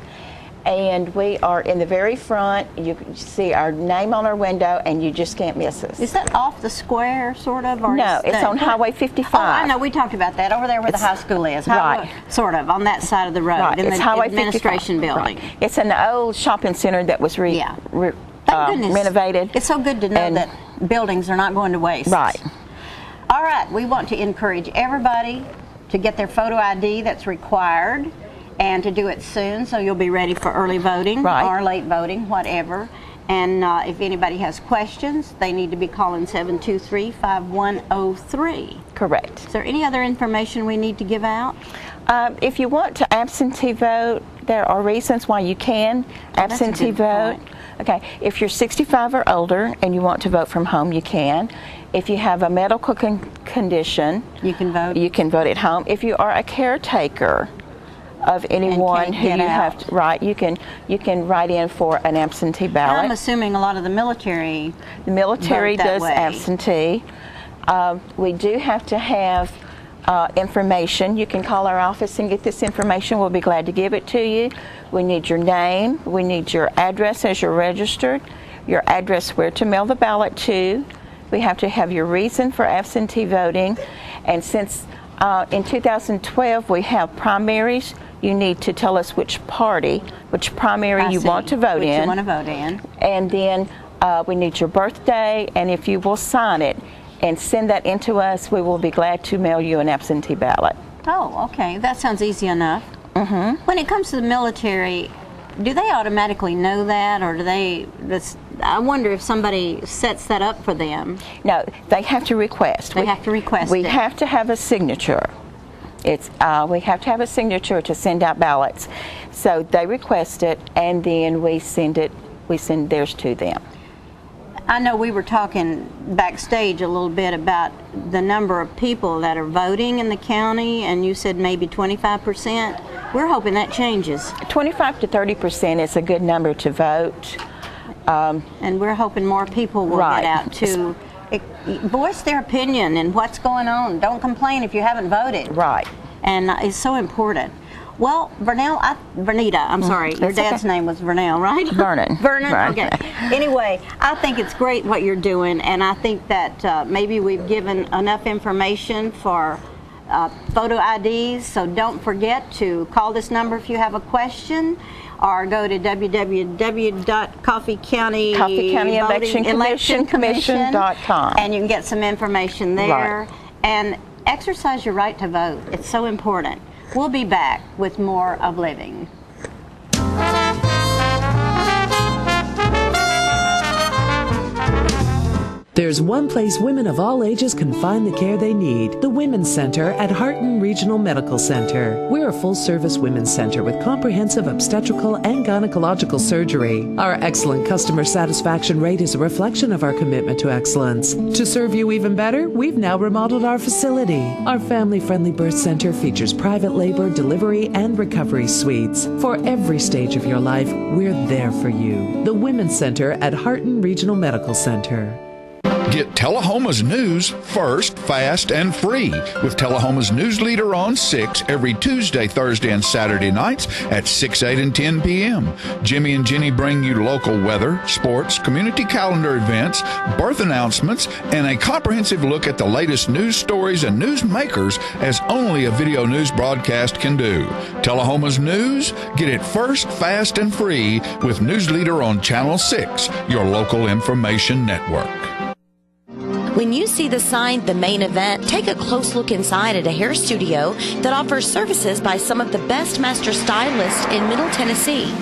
and we are in the very front. You can see our name on our window, and you just can't miss us. Is that off the square, sort of? Or No, it's on Highway 55. Oh, I know. We talked about that over there where the high school is. Right. Sort of on that side of the road, Right, in it's the Highway administration 55. building. Right. It's an old shopping center that was Thank goodness. renovated. It's so good to know that buildings are not going to waste. Right. All right. We want to encourage everybody to get their photo ID that's required, and to do it soon, so you'll be ready for early voting or late voting, whatever. And if anybody has questions, they need to be calling 723-5103. Correct. Is there any other information we need to give out? If you want to absentee vote, there are reasons why you can absentee vote. Okay, if you're 65 or older and you want to vote from home, you can. If you have a medical condition, you can vote. You can vote at home. If you are a caretaker of anyone who you have to, you can write in for an absentee ballot. I'm assuming a lot of the military does absentee. We do have to have information. You can call our office and get this information. We'll be glad to give it to you. We need your name. We need your address as you're registered, your address where to mail the ballot to. We have to have your reason for absentee voting. And since in 2012 we have primaries, you need to tell us which primary you want to vote in. And then we need your birthday, and if you will sign it and send that in to us, we will be glad to mail you an absentee ballot. Oh, okay. That sounds easy enough. Mm-hmm. When it comes to the military, do they automatically know that, or do they? I wonder if somebody sets that up for them. No, they have to request. They have to request. We have to have a signature. We have to have a signature to send out ballots. So they request it, and then we send theirs to them. I know we were talking backstage a little bit about the number of people that are voting in the county, and you said maybe 25%. We're hoping that changes. 25 to 30% is a good number to vote. And we're hoping more people will get out to voice their opinion and what's going on. Don't complain if you haven't voted. Right. And it's so important. Well, Vernita, I'm sorry, your dad's name was Vernell, right? Vernon. Vernon, right. Okay. Anyway, I think it's great what you're doing, and I think that maybe we've given enough information for photo IDs, so don't forget to call this number if you have a question, or go to www.CoffeeCountyElectionCommission.com, and you can get some information there. Right. And exercise your right to vote. It's so important. We'll be back with more of Living. There's one place women of all ages can find the care they need, the Women's Center at Harton Regional Medical Center. We're a full-service women's center with comprehensive obstetrical and gynecological surgery. Our excellent customer satisfaction rate is a reflection of our commitment to excellence. To serve you even better, we've now remodeled our facility. Our family-friendly birth center features private labor, delivery, and recovery suites. For every stage of your life, we're there for you. The Women's Center at Harton Regional Medical Center. Get Tullahoma's news first, fast, and free with Tullahoma's news leader on 6 every Tuesday, Thursday, and Saturday nights at 6, 8, and 10 p.m. Jimmy and Jenny bring you local weather, sports, community calendar events, birth announcements, and a comprehensive look at the latest news stories and news makers as only a video news broadcast can do. Tullahoma's news, get it first, fast, and free with news leader on Channel 6, your local information network. When you see the sign, The Main Event, take a close look inside at a hair studio that offers services by some of the best master stylists in Middle Tennessee.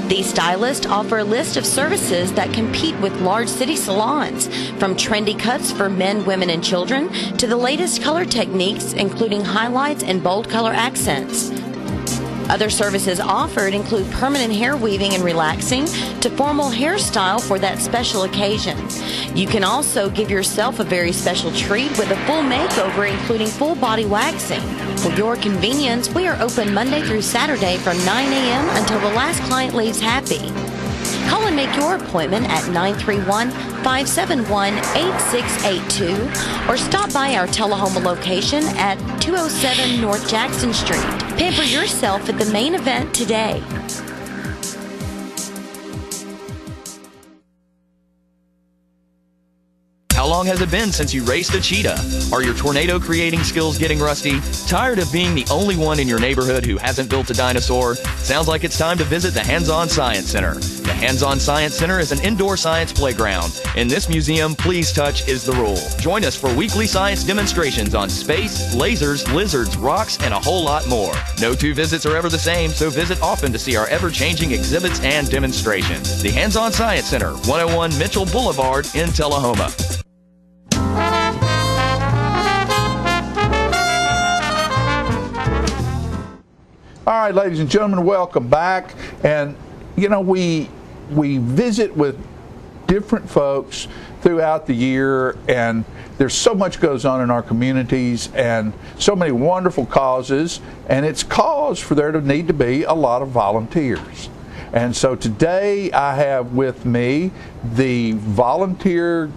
These stylists offer a list of services that compete with large city salons, from trendy cuts for men, women, and children to the latest color techniques, including highlights and bold color accents. Other services offered include permanent hair weaving and relaxing to formal hairstyle for that special occasion. You can also give yourself a very special treat with a full makeover, including full body waxing. For your convenience, we are open Monday through Saturday from 9 a.m. until the last client leaves happy. Call and make your appointment at 931-571-8682 or stop by our Tullahoma location at 207 North Jackson Street. Pamper yourself at the Main Event today. How long has it been since you raced a cheetah? Are your tornado creating skills getting rusty? Tired of being the only one in your neighborhood who hasn't built a dinosaur? Sounds like it's time to visit the Hands-On Science Center. The Hands-On Science Center is an indoor science playground. In this museum, please touch is the rule. Join us for weekly science demonstrations on space, lasers, lizards, rocks, and a whole lot more. No two visits are ever the same, so visit often to see our ever-changing exhibits and demonstrations. The Hands-On Science Center, 101 Mitchell Boulevard in Tullahoma. All right, ladies and gentlemen, welcome back. And you know, we visit with different folks throughout the year, and there's so much goes on in our communities and so many wonderful causes, and it's cause for there to need to be a lot of volunteers. And so today I have with me the volunteer,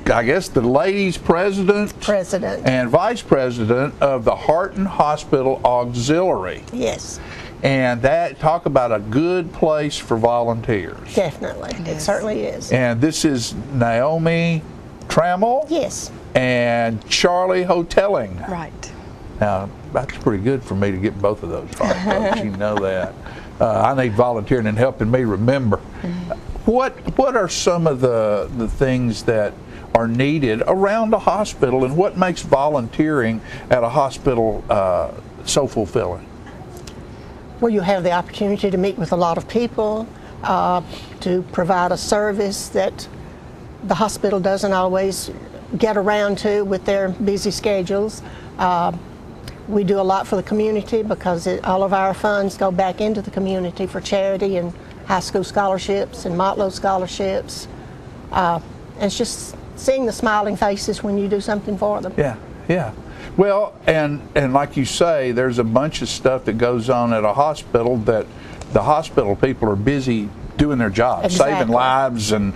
I guess the ladies president and vice president of the Harton Hospital Auxiliary. Yes. And that, talk about a good place for volunteers. Definitely. It certainly is. And this is Naomi Trammell. Yes. And Charlie Hotelling. Right. Now, that's pretty good for me to get both of those right, folks. You know that. I need volunteering and helping me remember. What are some of the things that are needed around a hospital, and what makes volunteering at a hospital so fulfilling? Well, you have the opportunity to meet with a lot of people, to provide a service that the hospital doesn't always get around to with their busy schedules. We do a lot for the community because all of our funds go back into the community for charity and high school scholarships and Motlow scholarships. And it's just seeing the smiling faces when you do something for them. Yeah, yeah. Well, and like you say, there's a bunch of stuff that goes on at a hospital that the hospital people are busy doing their job, saving lives and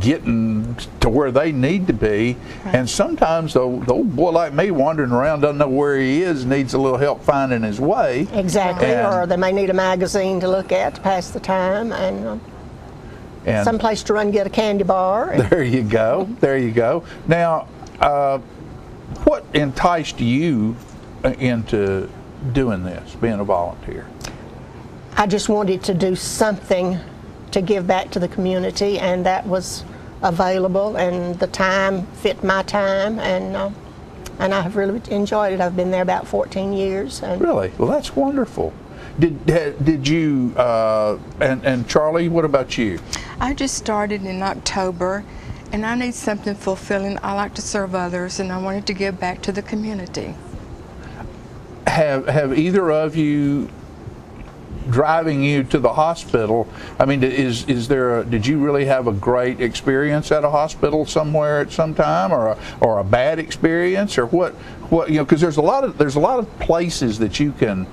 getting to where they need to be. Right. And sometimes the old boy like me wandering around doesn't know where he is, needs a little help finding his way. Exactly, or they may need a magazine to look at to pass the time, and someplace to run and get a candy bar. There you go. There you go. Now, what enticed you into doing this, being a volunteer? I just wanted to do something to give back to the community, and that was available, and the time fit my time, and I've really enjoyed it. I've been there about 14 years. And really? Well, that's wonderful. Did you, and Charlie, what about you? I just started in October, and I need something fulfilling. I like to serve others, and I wanted to give back to the community. Have either of you, driving you to the hospital, I mean, is there did you really have a great experience at a hospital somewhere at some time, or a bad experience, or what you know, because there's a lot of places that you can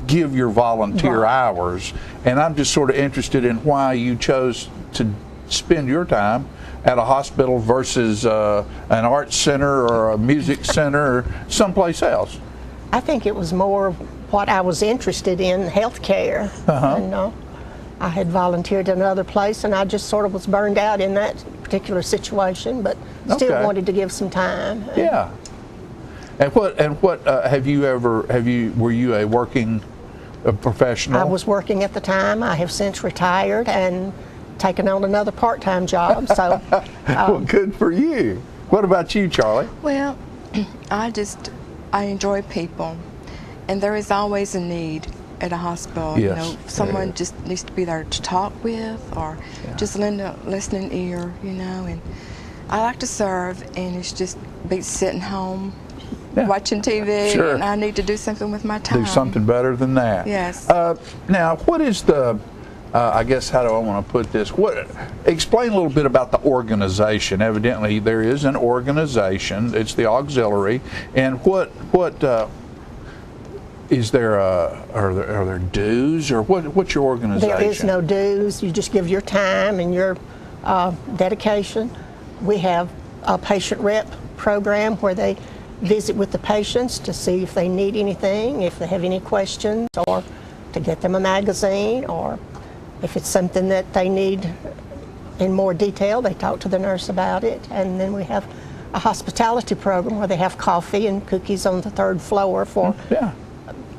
give your volunteer hours, and I'm just sort of interested in why you chose to spend your time at a hospital versus an art center or a music center or someplace else. I think it was more what I was interested in, healthcare. And I had volunteered in another place, and I just sort of was burned out in that particular situation, but still wanted to give some time. Yeah. And what were you a working professional? I was working at the time. I have since retired and taken on another part-time job. So, well, good for you. What about you, Charlie? Well, I enjoy people, and there is always a need at a hospital. Yes, you know, someone just needs to be there to talk with, or just lend a listening ear. You know, and I like to serve, and it's just be sitting home watching TV, Sure. and I need to do something with my time. Do something better than that. Yes. Now, what is the, I guess, how do I want to put this? Explain a little bit about the organization. Evidently, there is an organization. It's the auxiliary. And what is there? Are there dues, or what's your organization? There is no dues. You just give your time and your dedication. We have a patient rep program where they visit with the patients to see if they need anything, if they have any questions, or to get them a magazine, or if it's something that they need in more detail, they talk to the nurse about it. And then we have a hospitality program where they have coffee and cookies on the 3rd floor for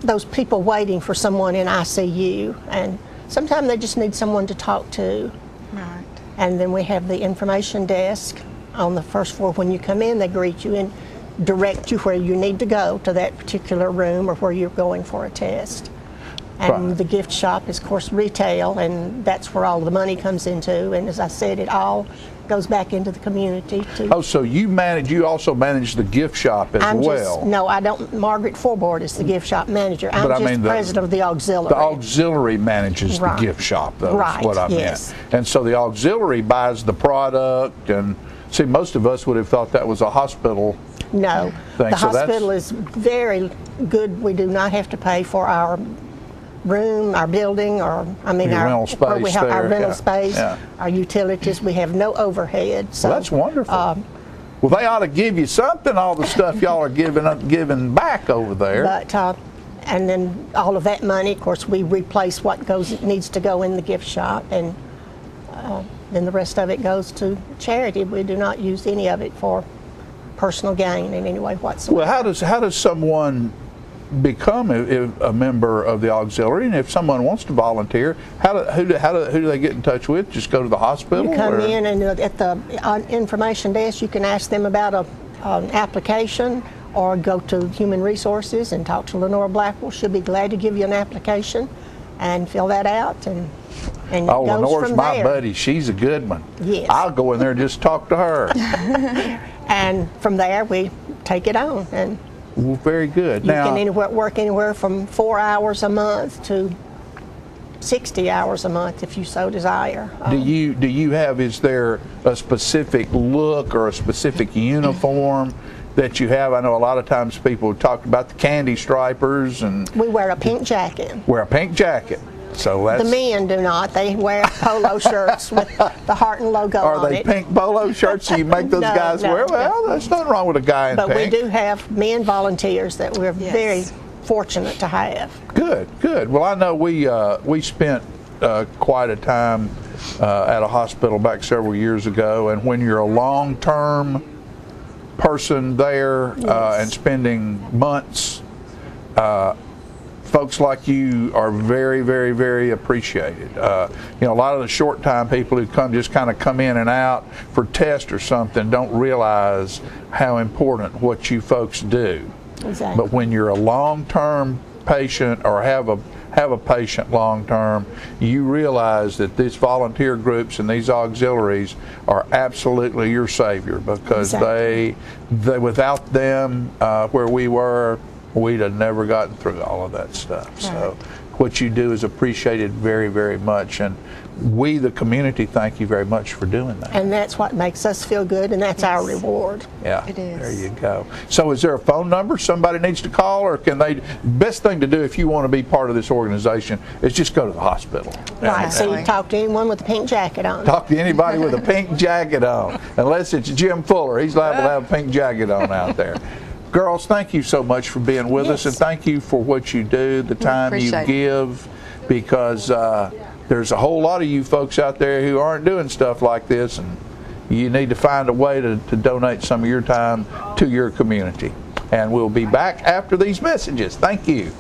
those people waiting for someone in ICU. And sometimes they just need someone to talk to. Right. And then we have the information desk on the 1st floor. When you come in, they greet you and direct you where you need to go to that particular room or where you're going for a test. And the gift shop is, of course, retail, and that's where all the money comes into. And as I said, it all goes back into the community. So you also manage the gift shop as well? No, I don't. Margaret Forbord is the gift shop manager. I'm just president of the auxiliary. The auxiliary manages the gift shop, though, is what I meant. And so the auxiliary buys the product, and see, most of us would have thought that was a hospital. No, thing. The hospital is very good. We do not have to pay for our room, our building, or our rental space, our utilities. We have no overhead. So that's wonderful. Well, they ought to give you something. All the stuff y'all are giving back over there. But and then all of that money, of course, we replace what needs to go in the gift shop, and then the rest of it goes to charity. We do not use any of it for personal gain in any way whatsoever. Well, how does someone become a member of the auxiliary? And if someone wants to volunteer, who do they get in touch with? Just go to the hospital? You come in, and at the information desk, you can ask them about an application, or go to Human Resources and talk to Lenora Blackwell. She'll be glad to give you an application and fill that out. And Lenora's my buddy. She's a good one. Yes. I'll go in there and just talk to her. And from there, we take it on. And well, very good. You can work anywhere from 4 hours a month to 60 hours a month if you so desire. Do you have, is there a specific look or a specific uniform that you have? I know a lot of times people talk about the candy stripers, and we wear a pink jacket. Wear a pink jacket. So that's, the men do not. They wear polo shirts with the Harton logo on it. Are they pink polo shirts so you make those guys wear? Well, there's nothing wrong with a guy in pink. But we do have men volunteers that we're very fortunate to have. Good. Well, I know we spent quite a time at a hospital back several years ago, and when you're a long-term person there and spending months, folks like you are very, very, very appreciated. A lot of the short-time people who just kind of come in and out for tests or something don't realize how important what you folks do. Exactly. But when you're a long-term patient or have a patient long-term, you realize that these volunteer groups and these auxiliaries are absolutely your savior, because they without them, where we were, we'd have never gotten through all of that stuff. Right. So what you do is appreciated very, very much, and we, the community, thank you very much for doing that. And that's what makes us feel good, and that's our reward. Yeah, it is. There you go. So is there a phone number somebody needs to call, or can they, best thing to do if you want to be part of this organization is just go to the hospital. Right, so you talk to anyone with a pink jacket on. Talk to anybody with a pink jacket on, unless it's Jim Fuller. He's liable to have a pink jacket on out there. Girls, thank you so much for being with us, and thank you for what you do, the time you give, because there's a whole lot of you folks out there who aren't doing stuff like this, and you need to find a way to donate some of your time to your community. And we'll be back after these messages. Thank you.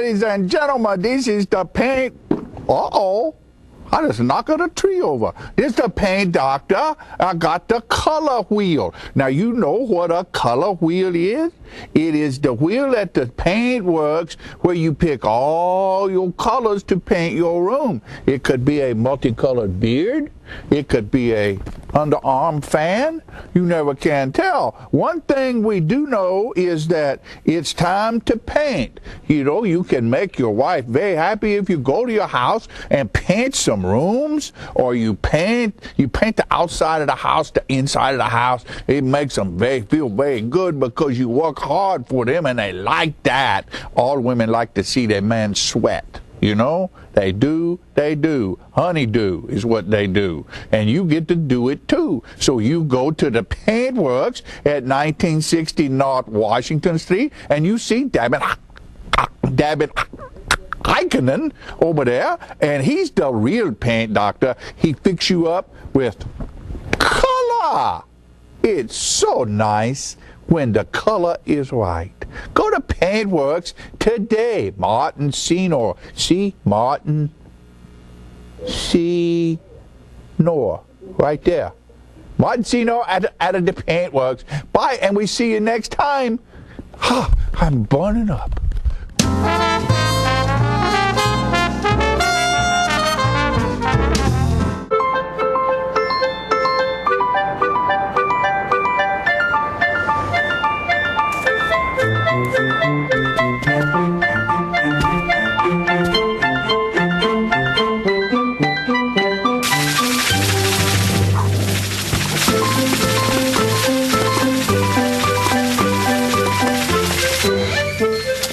ladies and gentlemen, this is the paint. Uh-oh. I just knocked a tree over. This is the paint doctor. I got the color wheel. Now, you know what a color wheel is? It is the wheel at the paint works where you pick all your colors to paint your room. It could be a multicolored beard. It could be a underarm fan. You never can tell. One thing we do know is that it's time to paint. You know, you can make your wife very happy if you go to your house and paint some rooms, or you paint the outside of the house, the inside of the house. It makes them feel very good because you work hard for them and they like that. All women like to see their man sweat. You know, they do. Honeydew is what they do. And you get to do it too. So you go to the paint works at 1960 North Washington Street and you see David Heikkinen over there, and he's the real paint doctor. He fixes you up with color. It's so nice when the color is right. Go to Paintworks today. Martin Senor. See? Martin Senor. Right there. Martin Senor at the Paintworks. Bye, and we see you next time. I'm burning up.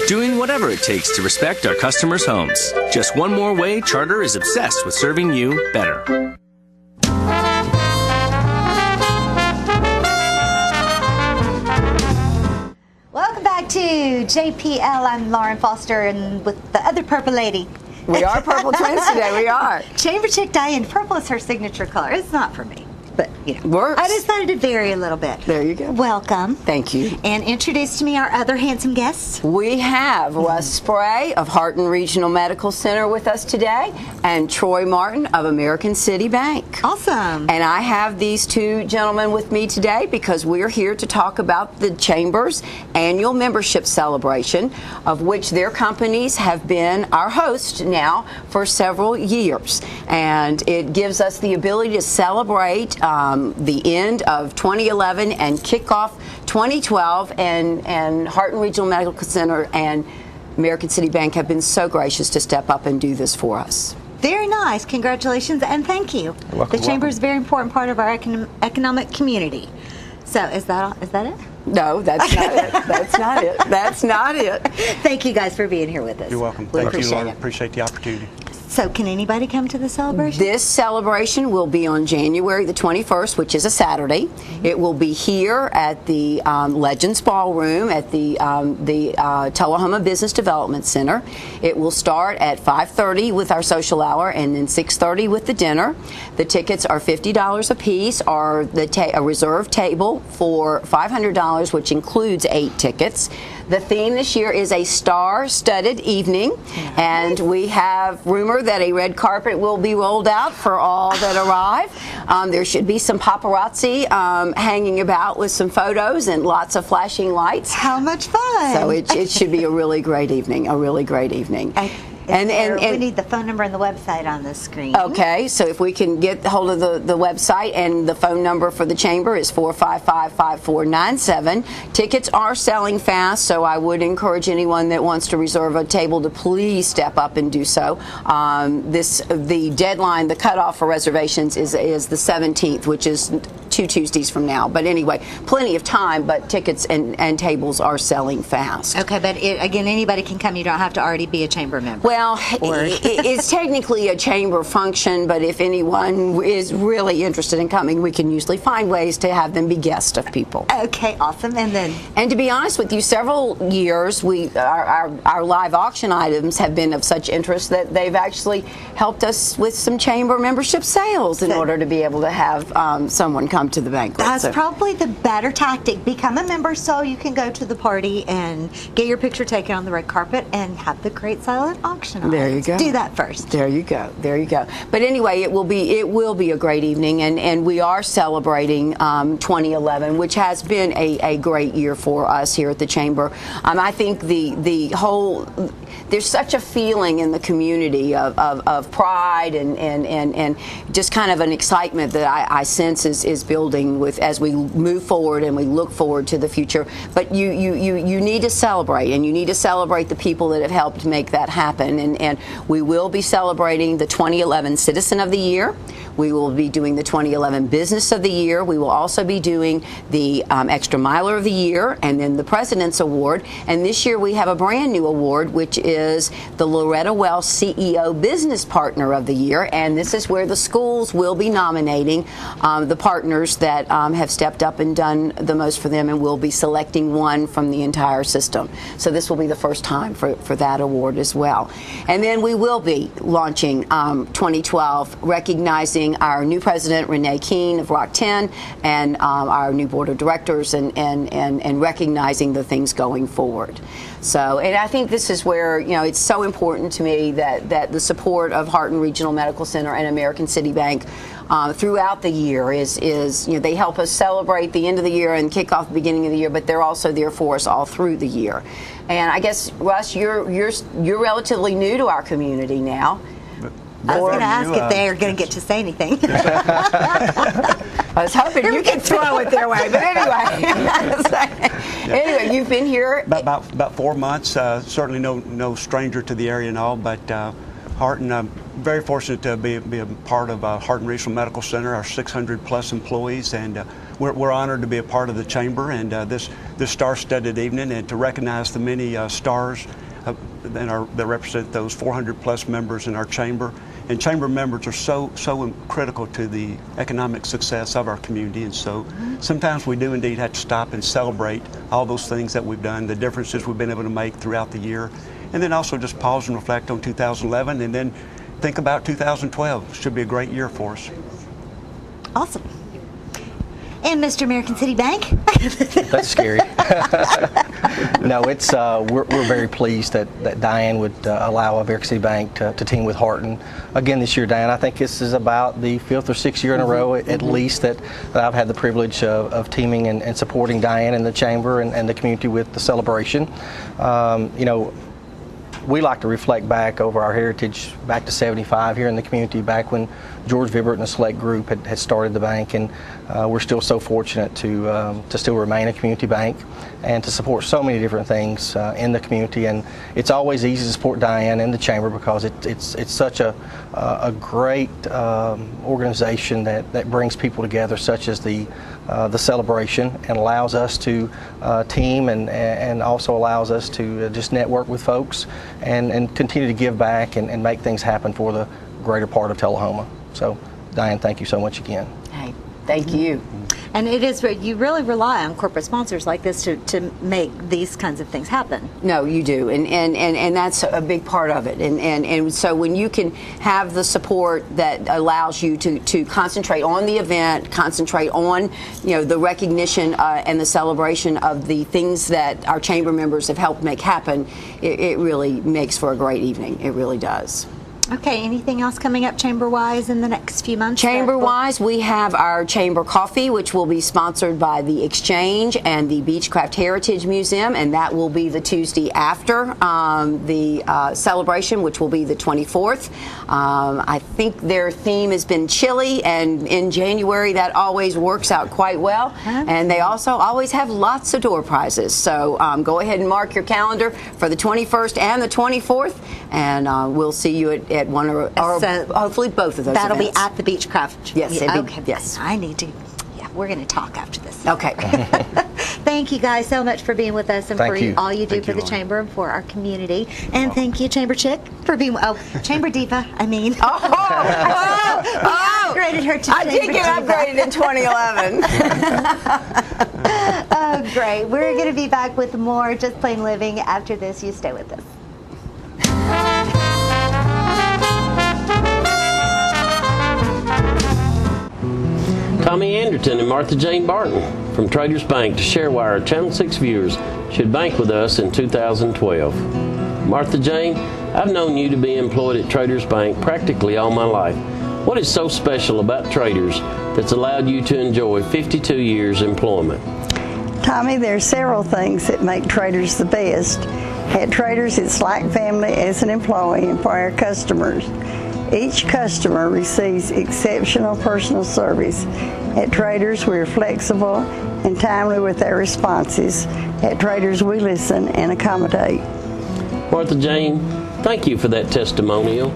Doing whatever it takes to respect our customers' homes. Just one more way Charter is obsessed with serving you better. Welcome back to JPL. I'm Lauren Foster, and with the other purple lady. We are purple twins today, we are. Chamber Chick Diane. Purple is her signature color. It's not for me, but you know. Works. I decided to vary a little bit. There you go. Welcome. Thank you. And introduce to me our other handsome guests. We have Russ Spray of Harton Regional Medical Center with us today, and Troy Martin of American City Bank. Awesome. And I have these two gentlemen with me today because we're here to talk about the Chamber's annual membership celebration, of which their companies have been our host now for several years. And it gives us the ability to celebrate the end of 2011 and kick off 2012, and Harton Regional Medical Center and American City Bank have been so gracious to step up and do this for us. Very nice. Congratulations and thank you. Welcome, the Chamber is a very important part of our economic community. So is that it? No, that's not it. That's not it. That's not it. Thank you guys for being here with us. You're welcome. We Thank you, Lauren. it. Appreciate the opportunity. So can anybody come to the celebration? This celebration will be on January the 21st, which is a Saturday. It will be here at the Legends Ballroom at the Tullahoma Business Development Center. It will start at 5:30 with our social hour, and then 6:30 with the dinner. The tickets are $50 a piece, or a reserved table for $500, which includes 8 tickets. The theme this year is a star-studded evening, and we have rumor that a red carpet will be rolled out for all that arrive. There should be some paparazzi hanging about with some photos and lots of flashing lights. How much fun! So it should be a really great evening, a really great evening. And we need the phone number and the website on the screen. Okay, so if we can get hold of the website, and the phone number for the Chamber is 455-5497. Tickets are selling fast, so I would encourage anyone that wants to reserve a table to please step up and do so. The deadline, the cutoff for reservations is the 17th, which is 2 Tuesdays from now. But anyway, plenty of time, but tickets and tables are selling fast. Okay, but again, anybody can come. You don't have to already be a Chamber member. Well, it's technically a Chamber function, but if anyone is really interested in coming, we can usually find ways to have them be guests of people. Okay, awesome. And to be honest with you, several years our live auction items have been of such interest that they've actually helped us with some Chamber membership sales in order to be able to have someone come come to the banquet. That's So- probably the better tactic. Become a member so you can go to the party and get your picture taken on the red carpet and have the great silent auction on There it. you go. Do that first. There you go. There you go. But anyway, it will be a great evening, and we are celebrating 2011, which has been a great year for us here at the Chamber. I think the whole there's such a feeling in the community of pride and just kind of an excitement that I sense is building with as we move forward and we look forward to the future. But you need to celebrate, and you need to celebrate the people that have helped make that happen. And we will be celebrating the 2011 Citizen of the Year. We will be doing the 2011 Business of the Year. We will also be doing the Extra Miler of the Year and then the President's Award. And this year we have a brand new award, which is the Loretta Wells CEO Business Partner of the Year. And this is where the schools will be nominating the partners that have stepped up and done the most for them, and we'll be selecting one from the entire system. So this will be the first time for that award as well. And then we will be launching 2012, recognizing our new president, Renee Keene of Rock 10, and our new board of directors, and recognizing the things going forward. So, and I think this is where, it's so important to me that the support of Hardin Regional Medical Center and American City Bank throughout the year is they help us celebrate the end of the year and kick off the beginning of the year, but they're also there for us all through the year. And I guess, Russ, you're relatively new to our community now. I was going to ask if they're going to get to say anything. I was hoping you could throw it their way, but anyway. Anyway, you've been here about 4 months. Certainly no stranger to the area and all, but Hardin, I'm very fortunate to be a part of Hardin Regional Medical Center, our 600 plus employees, and we're honored to be a part of the Chamber and this star-studded evening, and to recognize the many stars that represent those 400 plus members in our Chamber. And Chamber members are so critical to the economic success of our community, and so sometimes we do indeed have to stop and celebrate all those things that we've done, the differences we've been able to make throughout the year, and then also just pause and reflect on 2011, and then think about 2012. It should be a great year for us. Awesome. And Mr. American City Bank? That's scary. No, it's we're very pleased that Diane would allow American City Bank to team with Hardin again this year. Diane, I think this is about the 5th or 6th year in a row at least that I've had the privilege of teaming and supporting Diane and the Chamber and the community with the celebration. We like to reflect back over our heritage back to '75 here in the community, back when George Vibert and the Select Group had started the bank, and we're still so fortunate to still remain a community bank and to support so many different things in the community. And it's always easy to support Diane and the Chamber because it's such a great organization that brings people together, such as the celebration, and allows us to team and also allows us to just network with folks and continue to give back and make things happen for the greater part of Tullahoma. So, Diane, thank you so much again. Hey, thank you. And it is, you really rely on corporate sponsors like this to make these kinds of things happen. No, you do, and that's a big part of it. And so when you can have the support that allows you to concentrate on the event, concentrate on the recognition and the celebration of the things that our Chamber members have helped make happen, it really makes for a great evening. It really does. Okay, anything else coming up Chamber-wise in the next few months? Chamber-wise, we have our Chamber Coffee, which will be sponsored by the Exchange and the Beechcraft Heritage Museum, and that will be the Tuesday after the celebration, which will be the 24th. I think their theme has been chili, and in January that always works out quite well. And they also always have lots of door prizes. So go ahead and mark your calendar for the 21st and the 24th, and we'll see you at one or hopefully both of those That'll events. be at the Beechcraft. Yes. Okay. Yes. I need to. Yeah, we're going to talk after this. Okay. Thank you guys so much for being with us and Thank for you. all you do Thank for you, the Lauren. Chamber and for our community. And thank you, Chamber Chick, for being Chamber Diva. I mean. Upgraded her to I did get upgraded in 2011. Oh, great. We're going to be back with more Just Plain Living after this. You stay with us. Tommy Anderton and Martha Jane Barton from Traders Bank to share why our Channel 6 viewers should bank with us in 2012. Martha Jane, I've known you to be employed at Traders Bank practically all my life. What is so special about Traders that's allowed you to enjoy 52 years employment? Tommy, there are several things that make Traders the best. At Traders, it's like family as an employee and for our customers. Each customer receives exceptional personal service. At Traders, we're flexible and timely with our responses. At Traders, we listen and accommodate. Martha Jane, thank you for that testimonial.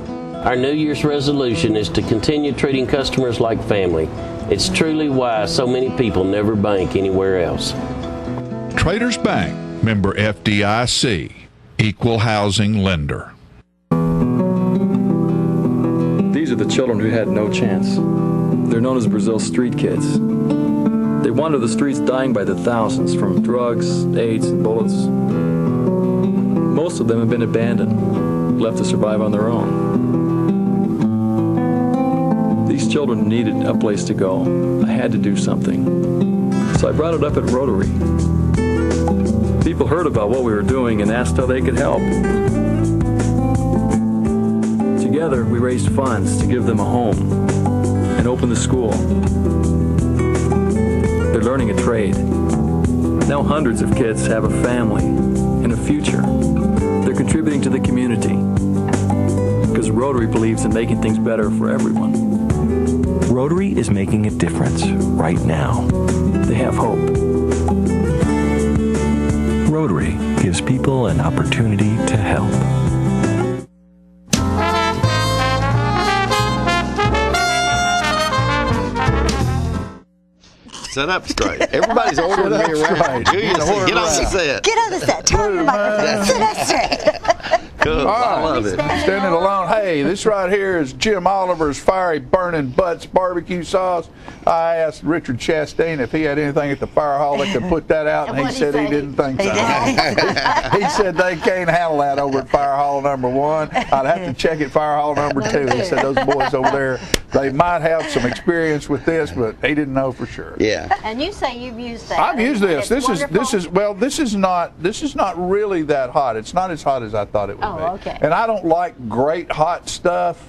Our New Year's resolution is to continue treating customers like family. It's truly why so many people never bank anywhere else. Traders Bank, member FDIC, equal housing lender. These are the children who had no chance. They're known as Brazil's street kids. They wander the streets dying by the thousands from drugs, AIDS, and bullets. Most of them have been abandoned, left to survive on their own. These children needed a place to go. I had to do something. So I brought it up at Rotary. People heard about what we were doing and asked how they could help. Together, we raised funds to give them a home and open the school. They're learning a trade. Now hundreds of kids have a family and a future. They're contributing to the community because Rotary believes in making things better for everyone. Rotary is making a difference right now. They have hope. Rotary gives people an opportunity to help. Sit up straight. Everybody's ordering me around. Get on the set. Get on the set. Turn your microphone. Sit up straight. Cool. I love it. Standing alone. Hey, this right here is Jim Oliver's Fiery Burning Butts barbecue sauce. I asked Richard Chastain if he had anything at the fire hall that could put that out, and he said he didn't think so. He said they can't handle that over at Fire Hall number 1. I'd have to check at Fire Hall number 2. He said those boys over there, they might have some experience with this, but he didn't know for sure. Yeah. And you say you've used that. I've used this. This wonderful. is not really that hot. It's not as hot as I thought it would be. Oh, okay. And I don't like great hot stuff.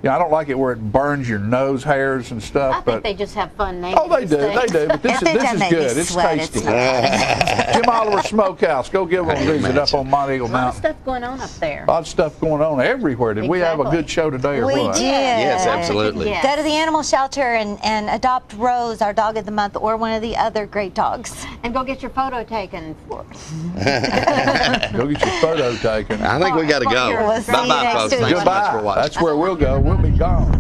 You know, I don't like it where it burns your nose hairs and stuff. I think they just have fun names. Oh, they do. They do. But this is good. It's tasty. Jim Oliver Smokehouse. Go give them a visit up on Mount Eagle A lot of Mountain. stuff going on up there. A lot of stuff going on everywhere. Did we have a good show today or We what? did. Yes, absolutely. Yes. Go to the animal shelter and adopt Rose, our dog of the month, or one of the other great dogs. And go get your photo taken for us. Go get your photo taken. I think we got to go. We'll see you Bye-bye, next folks. week. Thanks so much for watching. That's where we'll go. We'll be gone.